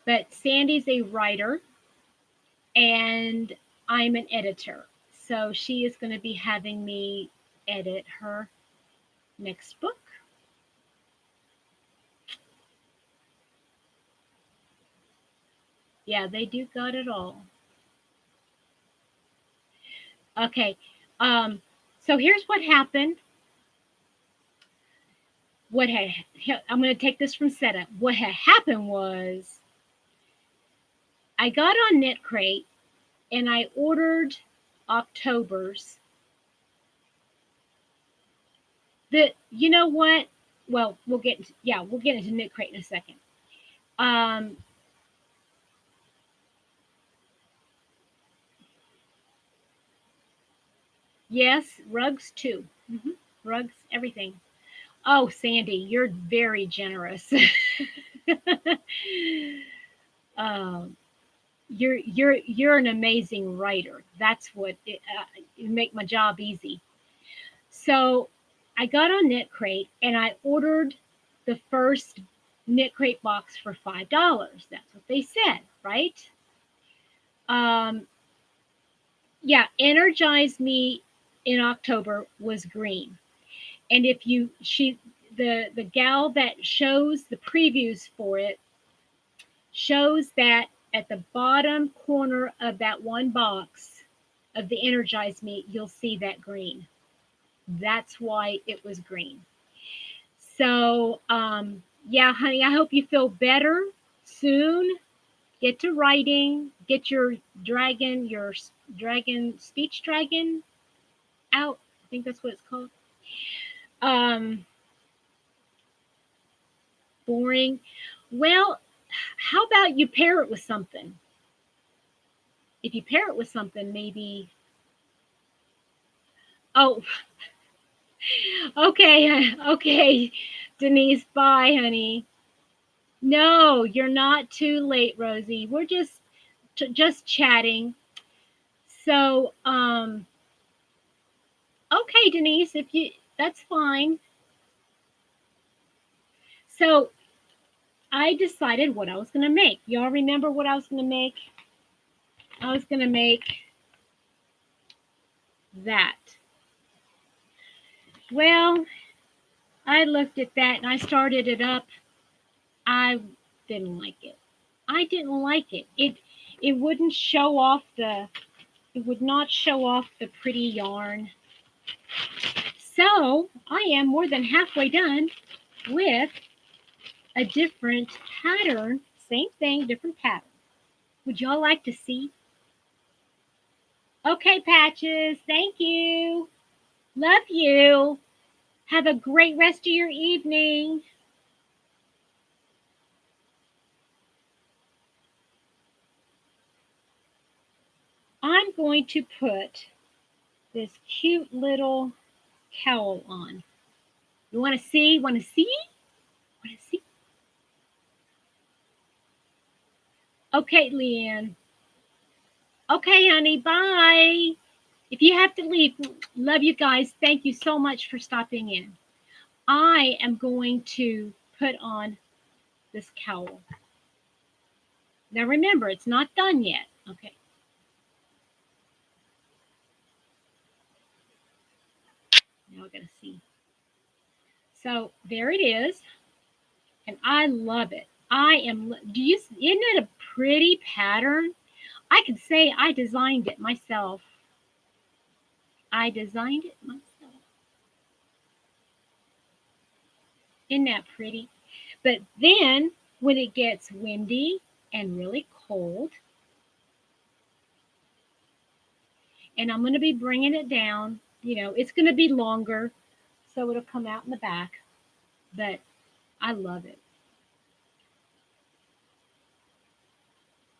[SPEAKER 1] But Sandy's a writer and I'm an editor. So she is going to be having me edit her next book. Yeah, they do got it all. Okay. Um, so here's what happened. What had I'm going to take this from setup. What had happened was I got on KnitCrate and I ordered October's. You know what? Well, we'll get into KnitCrate in a second. Um, yes, rugs too. Rugs, everything. Oh, Sandy, you're very generous. um, you're an amazing writer. That's what you make my job easy. So I got on KnitCrate and I ordered the first KnitCrate box for $5. That's what they said, right? Um, yeah, Energize Me in October was green. And if you she the gal that shows the previews for it shows that at the bottom corner of that one box of the Energize Me, you'll see that green. That's why it was green. So, yeah, honey, I hope you feel better soon. Get to writing. Get your dragon, speech dragon out. I think that's what it's called. Um, Boring. Well, how about you pair it with something? If you pair it with something, maybe. Oh, okay, okay, Denise. Bye, honey. No, you're not too late, Rosie. We're just chatting. So, okay, Denise, if you that's fine. So, I decided what I was going to make. Y'all remember what I was going to make? I was going to make that. Well, I looked at that and I started it up. I didn't like it. I didn't like it. It wouldn't show off the it would not show off the pretty yarn. So I am more than halfway done with a different pattern. Same thing, different pattern. Would y'all like to see? Okay, Patches. Thank you. Love you. Have a great rest of your evening. I'm going to put this cute little cowl on. You want to see? Want to see? Want to see? Okay, Leanne. Okay, honey. Bye. If you have to leave, love you guys. Thank you so much for stopping in. I am going to put on this cowl. Now remember, it's not done yet. Okay. Now I gotta see. So there it is, and I love it. Isn't it a pretty pattern? I could say I designed it myself. I designed it myself. Isn't that pretty? But then when it gets windy and really cold, and I'm going to be bringing it down, it's going to be longer, so it'll come out in the back. But I love it.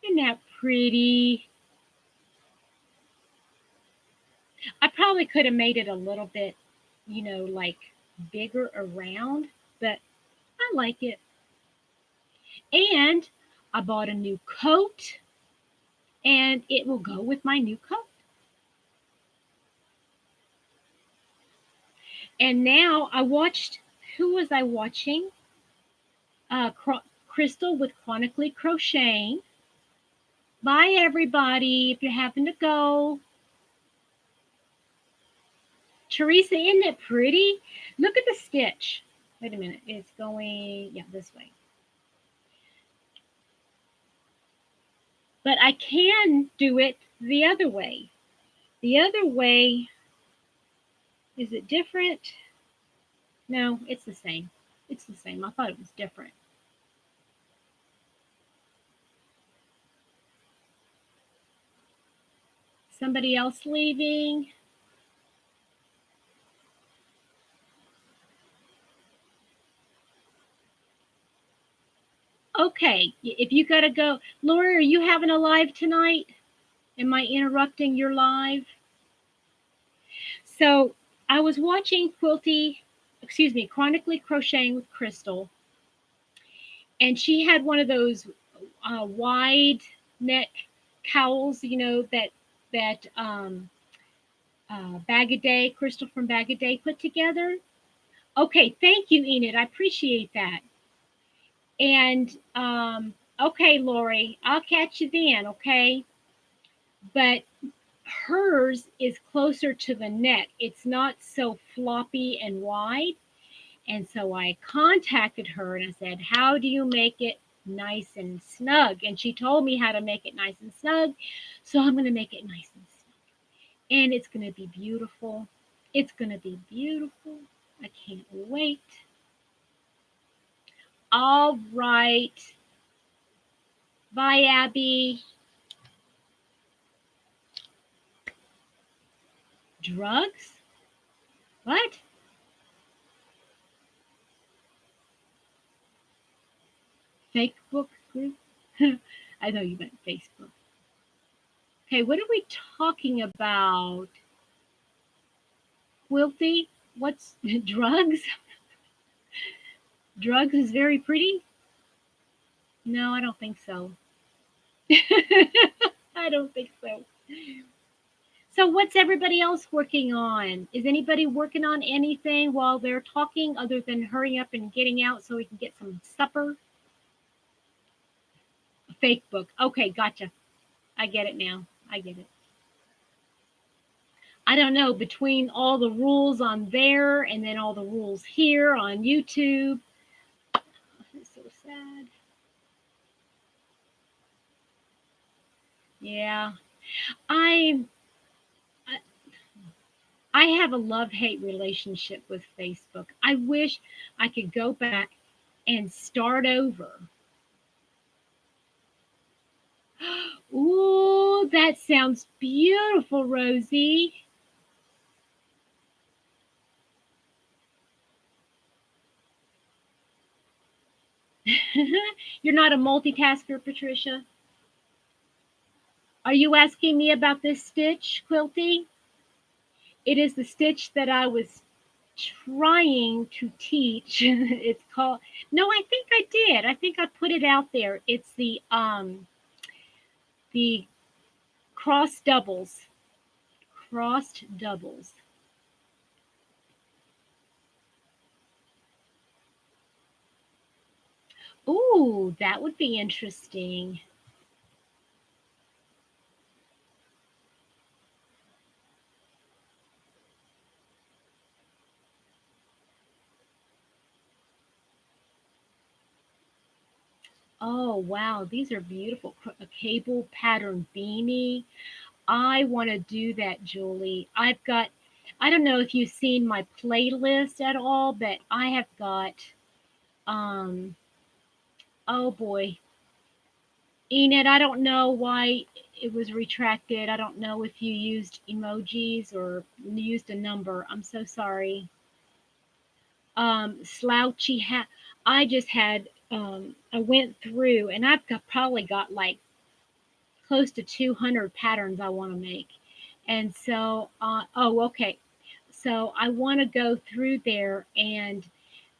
[SPEAKER 1] Isn't that pretty? I probably could have made it a little bit, like bigger around, but I like it. And I bought a new coat, and it will go with my new coat. And now who was I watching? Crystal with Chronically Crocheting. Bye, everybody, if you happen to go. Teresa, isn't it pretty? Look at the stitch. Wait a minute. It's going, yeah, this way. But I can do it the other way. The other way, is it different? No, it's the same. It's the same. I thought it was different. Somebody else leaving? Okay, if you gotta go, Lori, are you having a live tonight? Am I interrupting your live? So I was watching Chronically Crocheting with Crystal, and she had one of those wide neck cowls, that Bag a Day, Crystal from Bag a Day put together. Okay, thank you, Enid. I appreciate that. And okay, Lori, I'll catch you then, okay? But hers is closer to the neck. It's not so floppy and wide. And so I contacted her and I said, how do you make it nice and snug? And she told me how to make it nice and snug. So I'm going to make it nice and snug. And it's going to be beautiful. It's going to be beautiful. I can't wait. All right. Bye, Abby. Drugs? What? Fake book group? I know you meant Facebook. Okay, what are we talking about? Quilty? What's drugs? Drugs is very pretty? No, I don't think so. I don't think so. So, what's everybody else working on? Is anybody working on anything while they're talking other than hurry up and getting out so we can get some supper? A fake book. Okay, gotcha. I get it now. I get it. I don't know, between all the rules on there and then all the rules here on YouTube. It's so sad. Yeah. I I have a love-hate relationship with Facebook. I wish I could go back and start over. Ooh, that sounds beautiful, Rosie. You're not a multitasker, Patricia. Are you asking me about this stitch, Quilty? It is the stitch that I was trying to teach. It's called, no, I think I did. I think I put it out there. It's the cross doubles. Crossed doubles. Ooh, that would be interesting. Oh, wow. These are beautiful. A cable pattern beanie. I want to do that, Julie. I don't know if you've seen my playlist at all, but I have got, um, oh boy, Enid, I don't know why it was retracted. I don't know if you used emojis or used a number. I'm so sorry. Slouchy hat. I just had, I went through and probably got like close to 200 patterns I want to make. And so, oh, okay. So I want to go through there and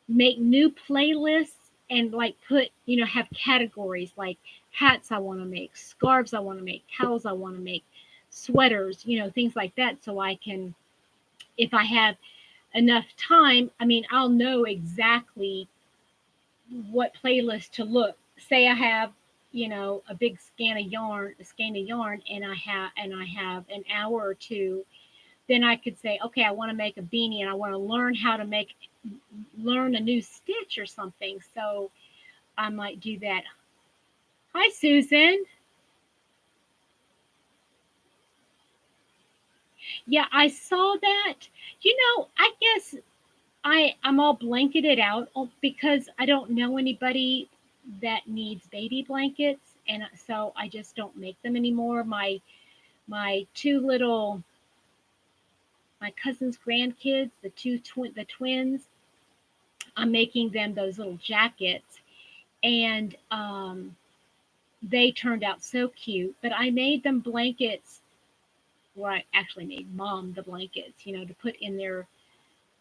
[SPEAKER 1] make new playlists and like have categories like hats I want to make, scarves I want to make, towels I want to make, sweaters, things like that. So I can, if I have enough time, I mean, I'll know exactly what playlist to look. Say I have, a big skein of yarn, and I have an hour or two, then I could say, okay, I want to make a beanie, and I want to learn a new stitch or something. So I might do that. Hi, Susan. Yeah, I saw that. I guess I'm all blanketed out because I don't know anybody that needs baby blankets, and so I just don't make them anymore. My two little my cousin's grandkids, the twins, I'm making them those little jackets, and they turned out so cute. But I made them blankets, or I actually made mom the blankets,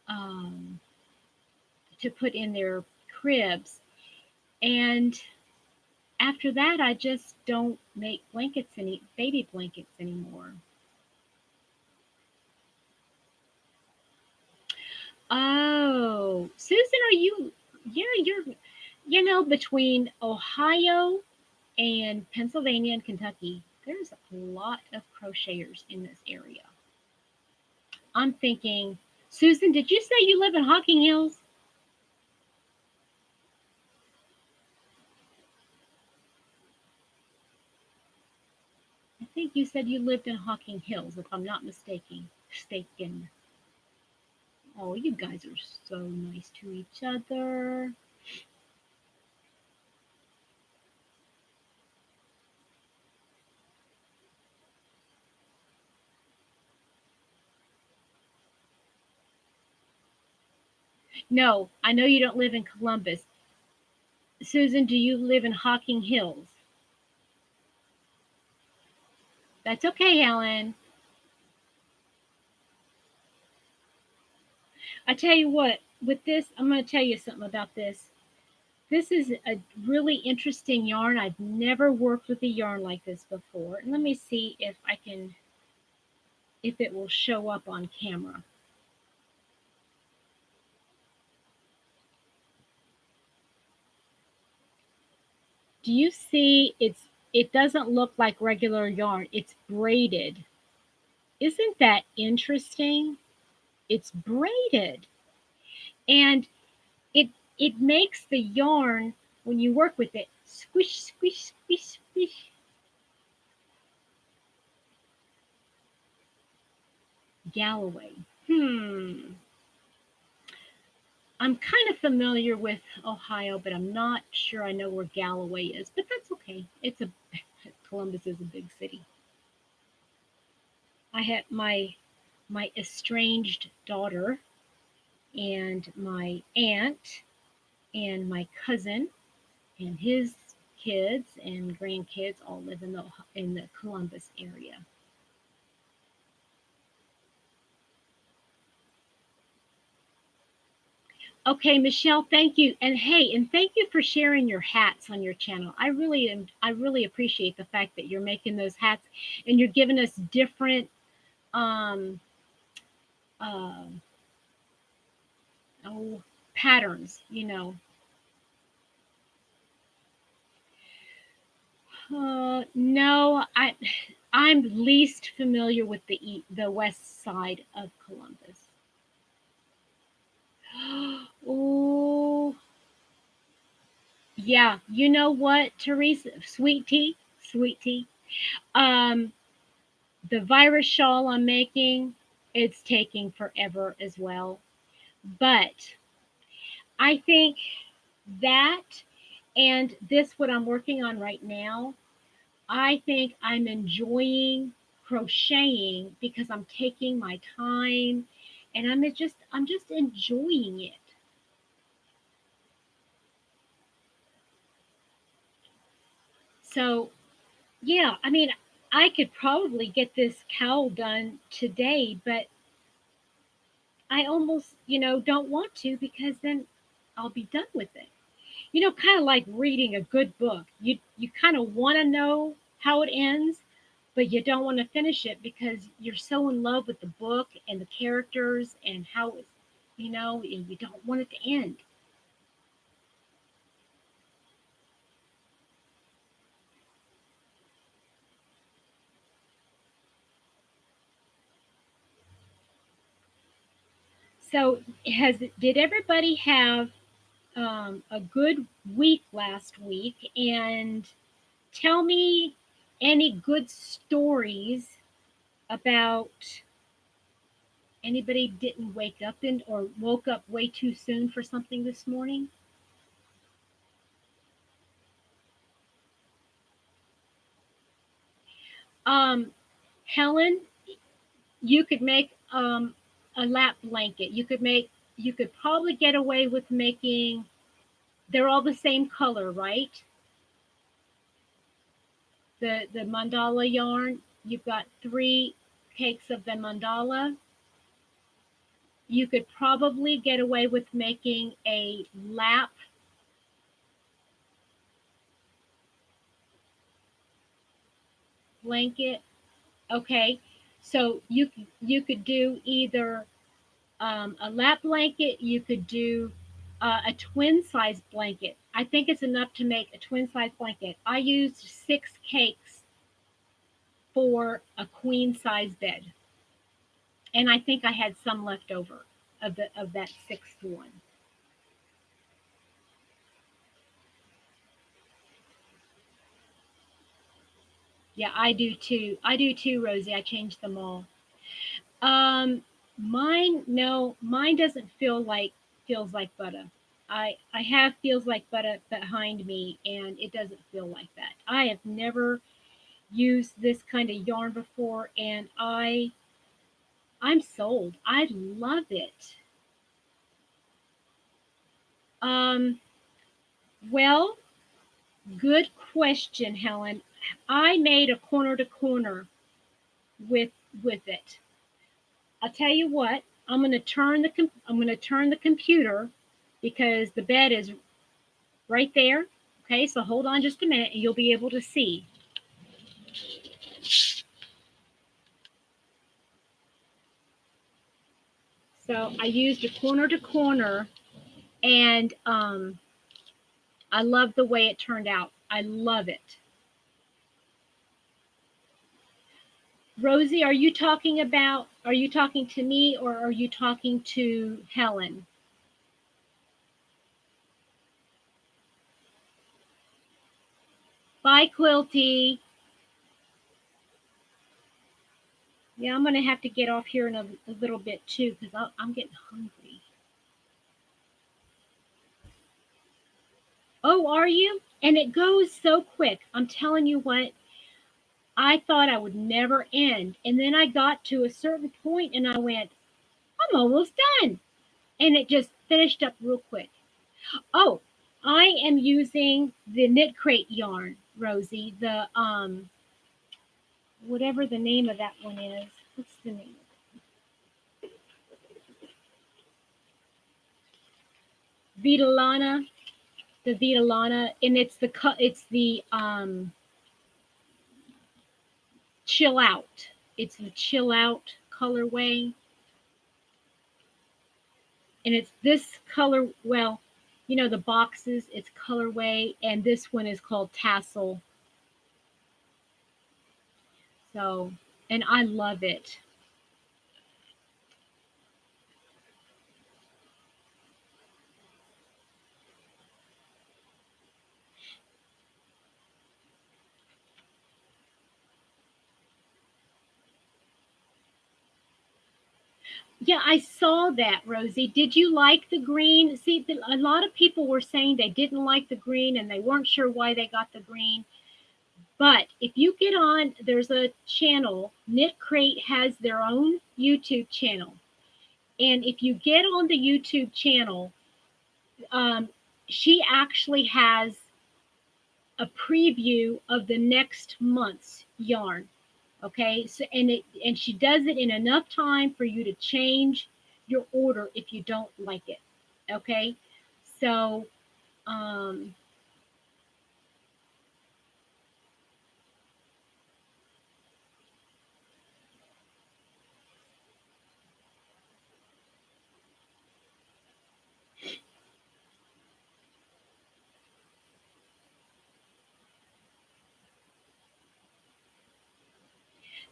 [SPEAKER 1] um, to put in their cribs. And after that, I just don't make baby blankets anymore. Oh, Susan, are you? Yeah, between Ohio and Pennsylvania and Kentucky, there's a lot of crocheters in this area. I'm thinking, Susan, did you say you live in Hocking Hills? I think you said you lived in Hocking Hills, if I'm not mistaken. Oh, you guys are so nice to each other. No, I know you don't live in Columbus. Susan, do you live in Hocking Hills? That's okay, Helen. I tell you what, with this, I'm going to tell you something about this. This is a really interesting yarn. I've never worked with a yarn like this before. And let me see if it will show up on camera. Do you see it doesn't look like regular yarn. It's braided. Isn't that interesting? It's braided. And it it makes the yarn when you work with it squish, squish, squish, squish. Galloway. I'm kind of familiar with Ohio, but I'm not sure I know where Galloway is. But that's okay. Columbus is a big city. I had my estranged daughter and my aunt and my cousin and his kids and grandkids all live in the Columbus area. Okay, Michelle, thank you. And hey, and thank you for sharing your hats on your channel. I really appreciate the fact that you're making those hats and you're giving us different um uh oh patterns, no, I'm least familiar with the west side of Columbus. Oh, yeah. You know what, Teresa? Sweet tea. Um, the virus shawl I'm making, it's taking forever as well. But I think that and this, what I'm working on right now, I think I'm enjoying crocheting because I'm taking my time and I'm just enjoying it. So, yeah, I mean, I could probably get this cowl done today, but I almost, don't want to because then I'll be done with it. Kind of like reading a good book. You kind of want to know how it ends, but you don't want to finish it because you're so in love with the book and the characters and how it's, and you don't want it to end. So, did everybody have a good week last week? And tell me any good stories about Anybody didn't wake up in or woke up way too soon for something this morning? Um, Helen, you could make a lap blanket. You could probably get away with making, they're all the same color, right? The mandala yarn, you've got 3 cakes of the mandala. You could probably get away with making a lap blanket. Okay, so you could do either a lap blanket. You could do a twin size blanket. I think it's enough to make a twin size blanket. I used 6 cakes for a queen size bed, and I think I had some left over of that sixth one. Yeah, I do too. I do too, Rosie. I changed them all. Um, mine, no, mine doesn't feels like butter. I have feels like butter behind me, and it doesn't feel like that. I have never used this kind of yarn before, and I'm sold. I love it. Um, well, good question, Helen. I made a corner to corner with it. I'll tell you what. I'm going to turn the computer because the bed is right there. Okay, so hold on just a minute and you'll be able to see. So I used a corner to corner, and I love the way it turned out. I love it. Rosie, are you talking to me or are you talking to Helen? Bye, Quilty. Yeah, I'm going to have to get off here in a little bit too because I'm getting hungry. Oh, are you? And it goes so quick. I'm telling you what, I thought I would never end. And then I got to a certain point and I went, I'm almost done. And it just finished up real quick. Oh, I am using the Knit Crate yarn, Rosie. The whatever the name of that one is. What's the name? Vitalana, the Vitalana, and it's the Chill Out. It's the Chill Out colorway, and it's this color. Well, you know the boxes. It's colorway, and this one is called Tassel. So, and I love it. Yeah, I saw that, Rosie. Did you like the green? See, a lot of people were saying they didn't like the green and they weren't sure why they got the green. But if you get on, there's a channel, Knit Crate has their own YouTube channel. And if you get on the YouTube channel, um, she actually has a preview of the next month's yarn. Okay, so and she does it in enough time for you to change your order if you don't like it. Okay, so um,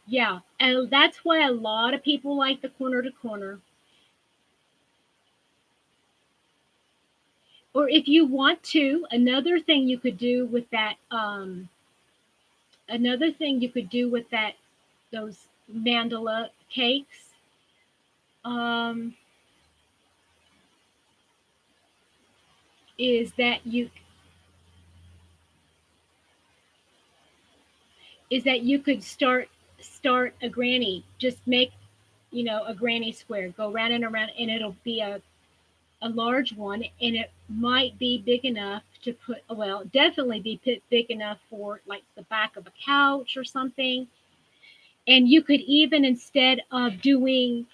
[SPEAKER 1] yeah, and that's why a lot of people like the corner to corner. Or if you want to, another thing you could do with that those mandala cakes. um, is that you could start a granny. Just make, a granny square. Go round and around, and it'll be a large one, and it might be big enough to put, well, definitely be big enough for like the back of a couch or something. And you could even, instead of doing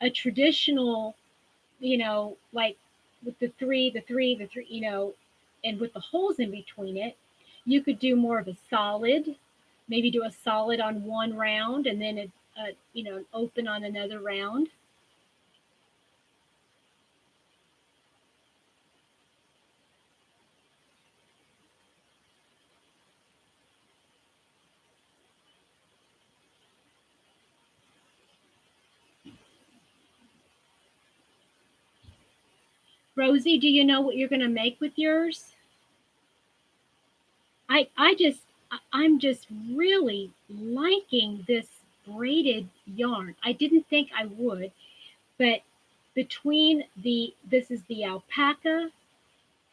[SPEAKER 1] a traditional, like with the three, and with the holes in between it, you could do more of a solid, maybe do a solid on one round and then an open on another round. Rosie, do you know what you're going to make with yours? I'm just really liking this braided yarn. I didn't think I would, but between this is the alpaca,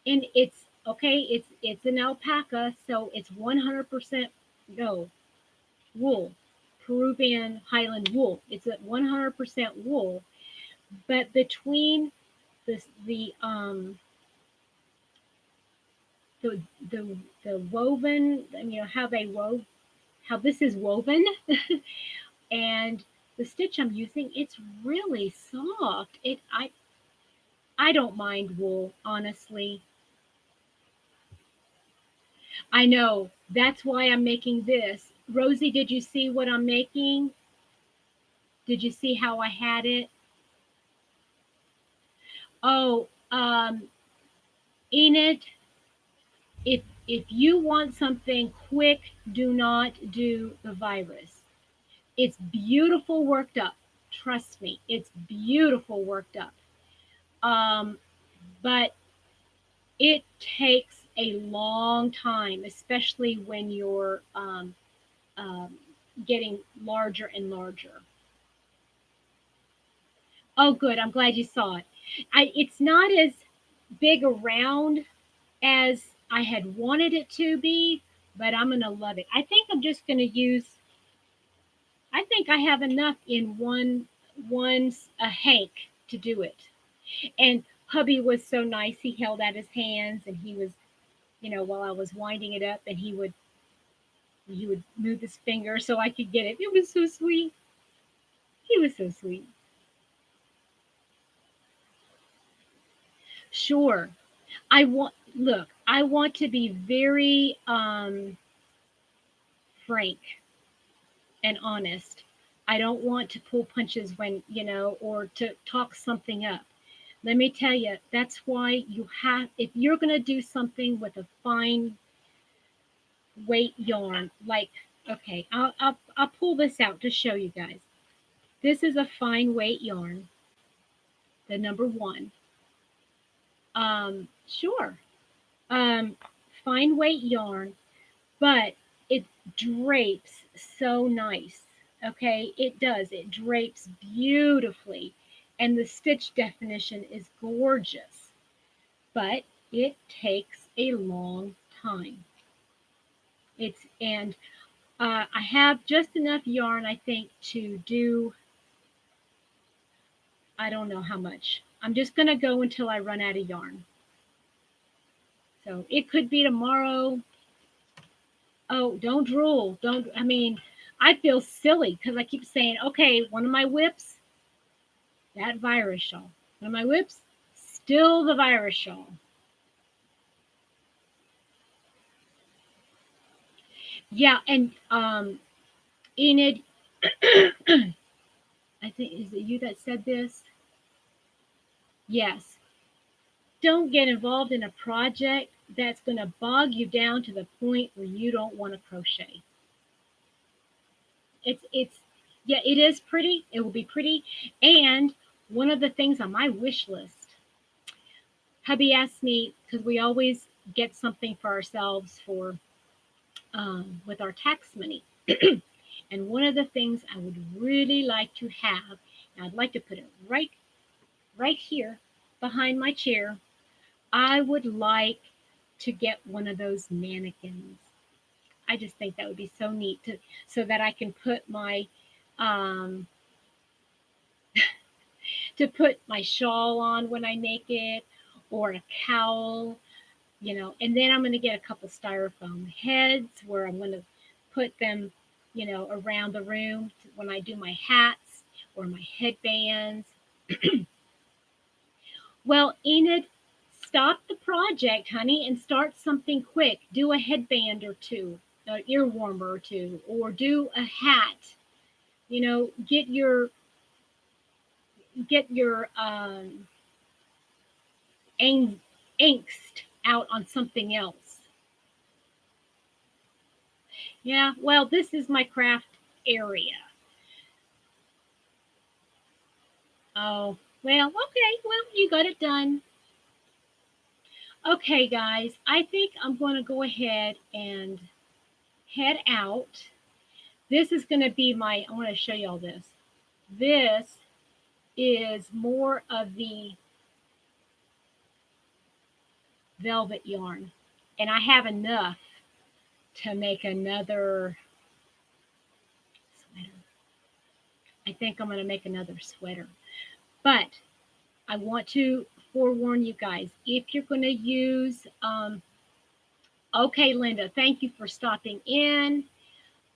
[SPEAKER 1] and it's okay, it's an alpaca, so it's 100% no wool, Peruvian Highland wool. It's at 100% wool, but between this the the woven, how they wove, how this is woven, and the stitch I'm using, it's really soft. I don't mind wool, honestly. I know. That's why I'm making this. Rosie, did you see what I'm making? Did you see how I had it? Oh, Enid, if you want something quick, do not do the virus. It's beautiful worked up. Trust me, it's beautiful worked up. Um, but it takes a long time, especially when you're um, getting larger and larger. Oh, good. I'm glad you saw it. It's not as big around as I had wanted it to be, but I'm going to love it. I think I'm just going to use, I think I have enough in one's a hank to do it. And hubby was so nice. He held out his hands and he was, while I was winding it up, and he would move his finger so I could get it. It was so sweet. He was so sweet. Sure. I want to be very frank and honest. I don't want to pull punches when, or to talk something up. Let me tell you, that's why if you're going to do something with a fine weight yarn, like, okay, I'll pull this out to show you guys. This is a fine weight yarn, the number one. Sure. Um, Fine weight yarn, but it drapes so nice. Okay, it does. It drapes beautifully, and the stitch definition is gorgeous, but it takes a long time. And I have just enough yarn, I think, to do, I don't know how much. I'm just going to go until I run out of yarn. So it could be tomorrow. Oh, don't drool. Don't, I mean, I feel silly because I keep saying, okay, one of my whips, that virus shawl. One of my whips, still the virus shawl. Yeah, and Enid, I think, is it you that said this? Yes. Don't get involved in a project that's going to bog you down to the point where you don't want to crochet. It's yeah, it is pretty. It will be pretty. And one of the things on my wish list, hubby asked me, because we always get something for ourselves for with our tax money. And one of the things I would really like to have I'd like to put it right here behind my chair. I would like to get one of those mannequins. I just think that would be so neat to so that I can put my um, to put my shawl on when I make it, or a cowl, and then I'm going to get a couple styrofoam heads where I'm going to put them, around the room when I do my hats or my headbands. Well, Enid, stop the project, honey, and start something quick. Do a headband or two, an ear warmer or two, or do a hat. Get your ang- angst out on something else. Yeah, well, this is my craft area. Oh, well, okay, well, you got it done. Okay, guys, I think I'm going to go ahead and head out. This is going to be I want to show you all this. This is more of the velvet yarn, and I have enough to make another sweater. I think I'm going to make another sweater. But I want to forewarn you guys, if you're going to use, okay, Linda, thank you for stopping in.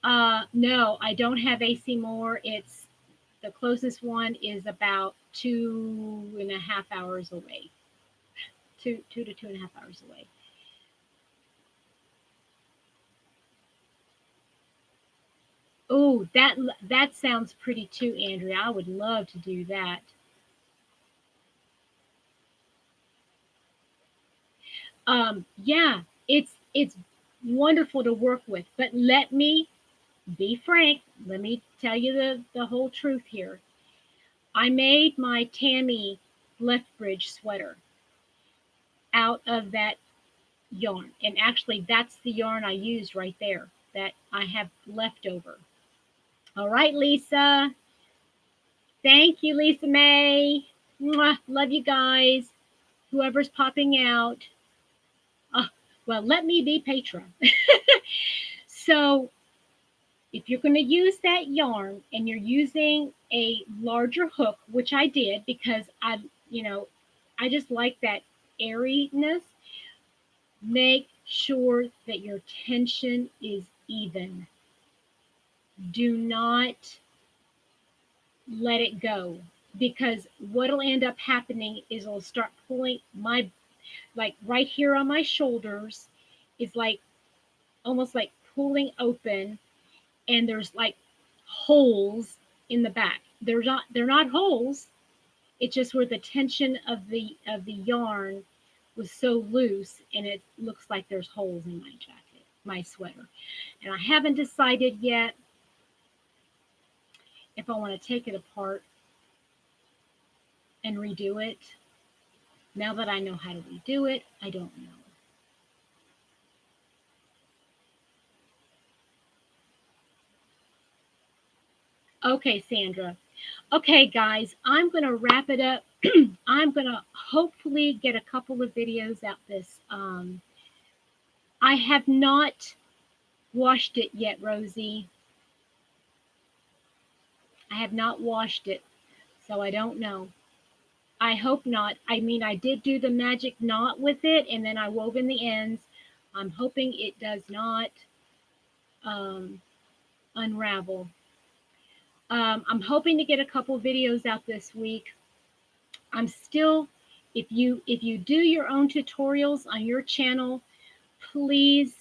[SPEAKER 1] No, I don't have AC Moore. It's the closest one is about 2.5 hours away. Two to 2.5 hours away. Oh, that sounds pretty too, Andrea. I would love to do that. Yeah, it's wonderful to work with, but let me be frank. Let me tell you the whole truth here. I made my Tammy Lethbridge sweater out of that yarn, and actually, that's the yarn I used right there that I have left over. All right, Lisa. Thank you, Lisa May. Mwah. Love you guys. Whoever's popping out. Oh, well, let me be Petra. So, if you're going to use that yarn and you're using a larger hook, which I did because I just like that airiness, make sure that your tension is even. Do not let it go, because what'll end up happening is it'll start pulling like right here on my shoulders is like almost like pulling open, and there's like holes in the back. They're not holes. It's just where the tension of the yarn was so loose, and it looks like there's holes in my jacket, my sweater. And I haven't decided yet if I want to take it apart and redo it. Now that I know how to redo it, I don't know. Okay, Sandra. Okay, guys, I'm going to wrap it up. I'm going to hopefully get a couple of videos out this. I have not washed it yet, Rosie. I have not washed it, so I don't know. I hope not. I mean, I did do the magic knot with it, and then I wove in the ends. I'm hoping it does not um, unravel. I'm hoping to get a couple videos out this week. I'm still, if you do your own tutorials on your channel, please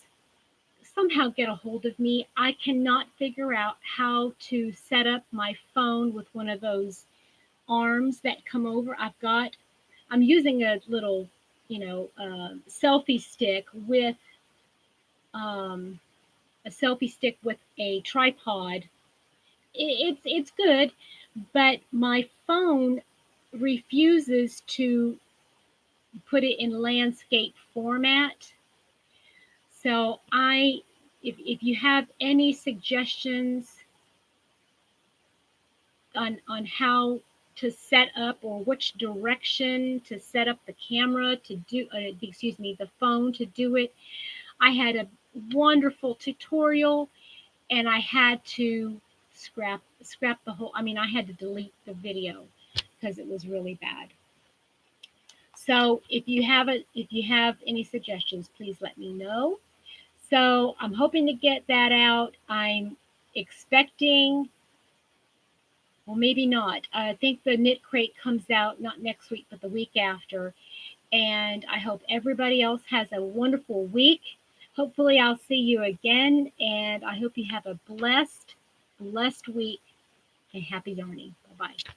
[SPEAKER 1] somehow get a hold of me. I cannot figure out how to set up my phone with one of those arms that come over. I'm using a little, selfie stick with um, a tripod. It's good, but my phone refuses to put it in landscape format. So if you have any suggestions on how to set up, or which direction to set up the camera to do, the phone to do it. I had a wonderful tutorial, and I had to scrap the whole. I mean, I had to delete the video because it was really bad. So if you have any suggestions, please let me know. So I'm hoping to get that out. I'm expecting, well, maybe not. I think the Knit Crate comes out not next week, but the week after. And I hope everybody else has a wonderful week. Hopefully, I'll see you again. And I hope you have a blessed week, and happy yarning. Bye bye.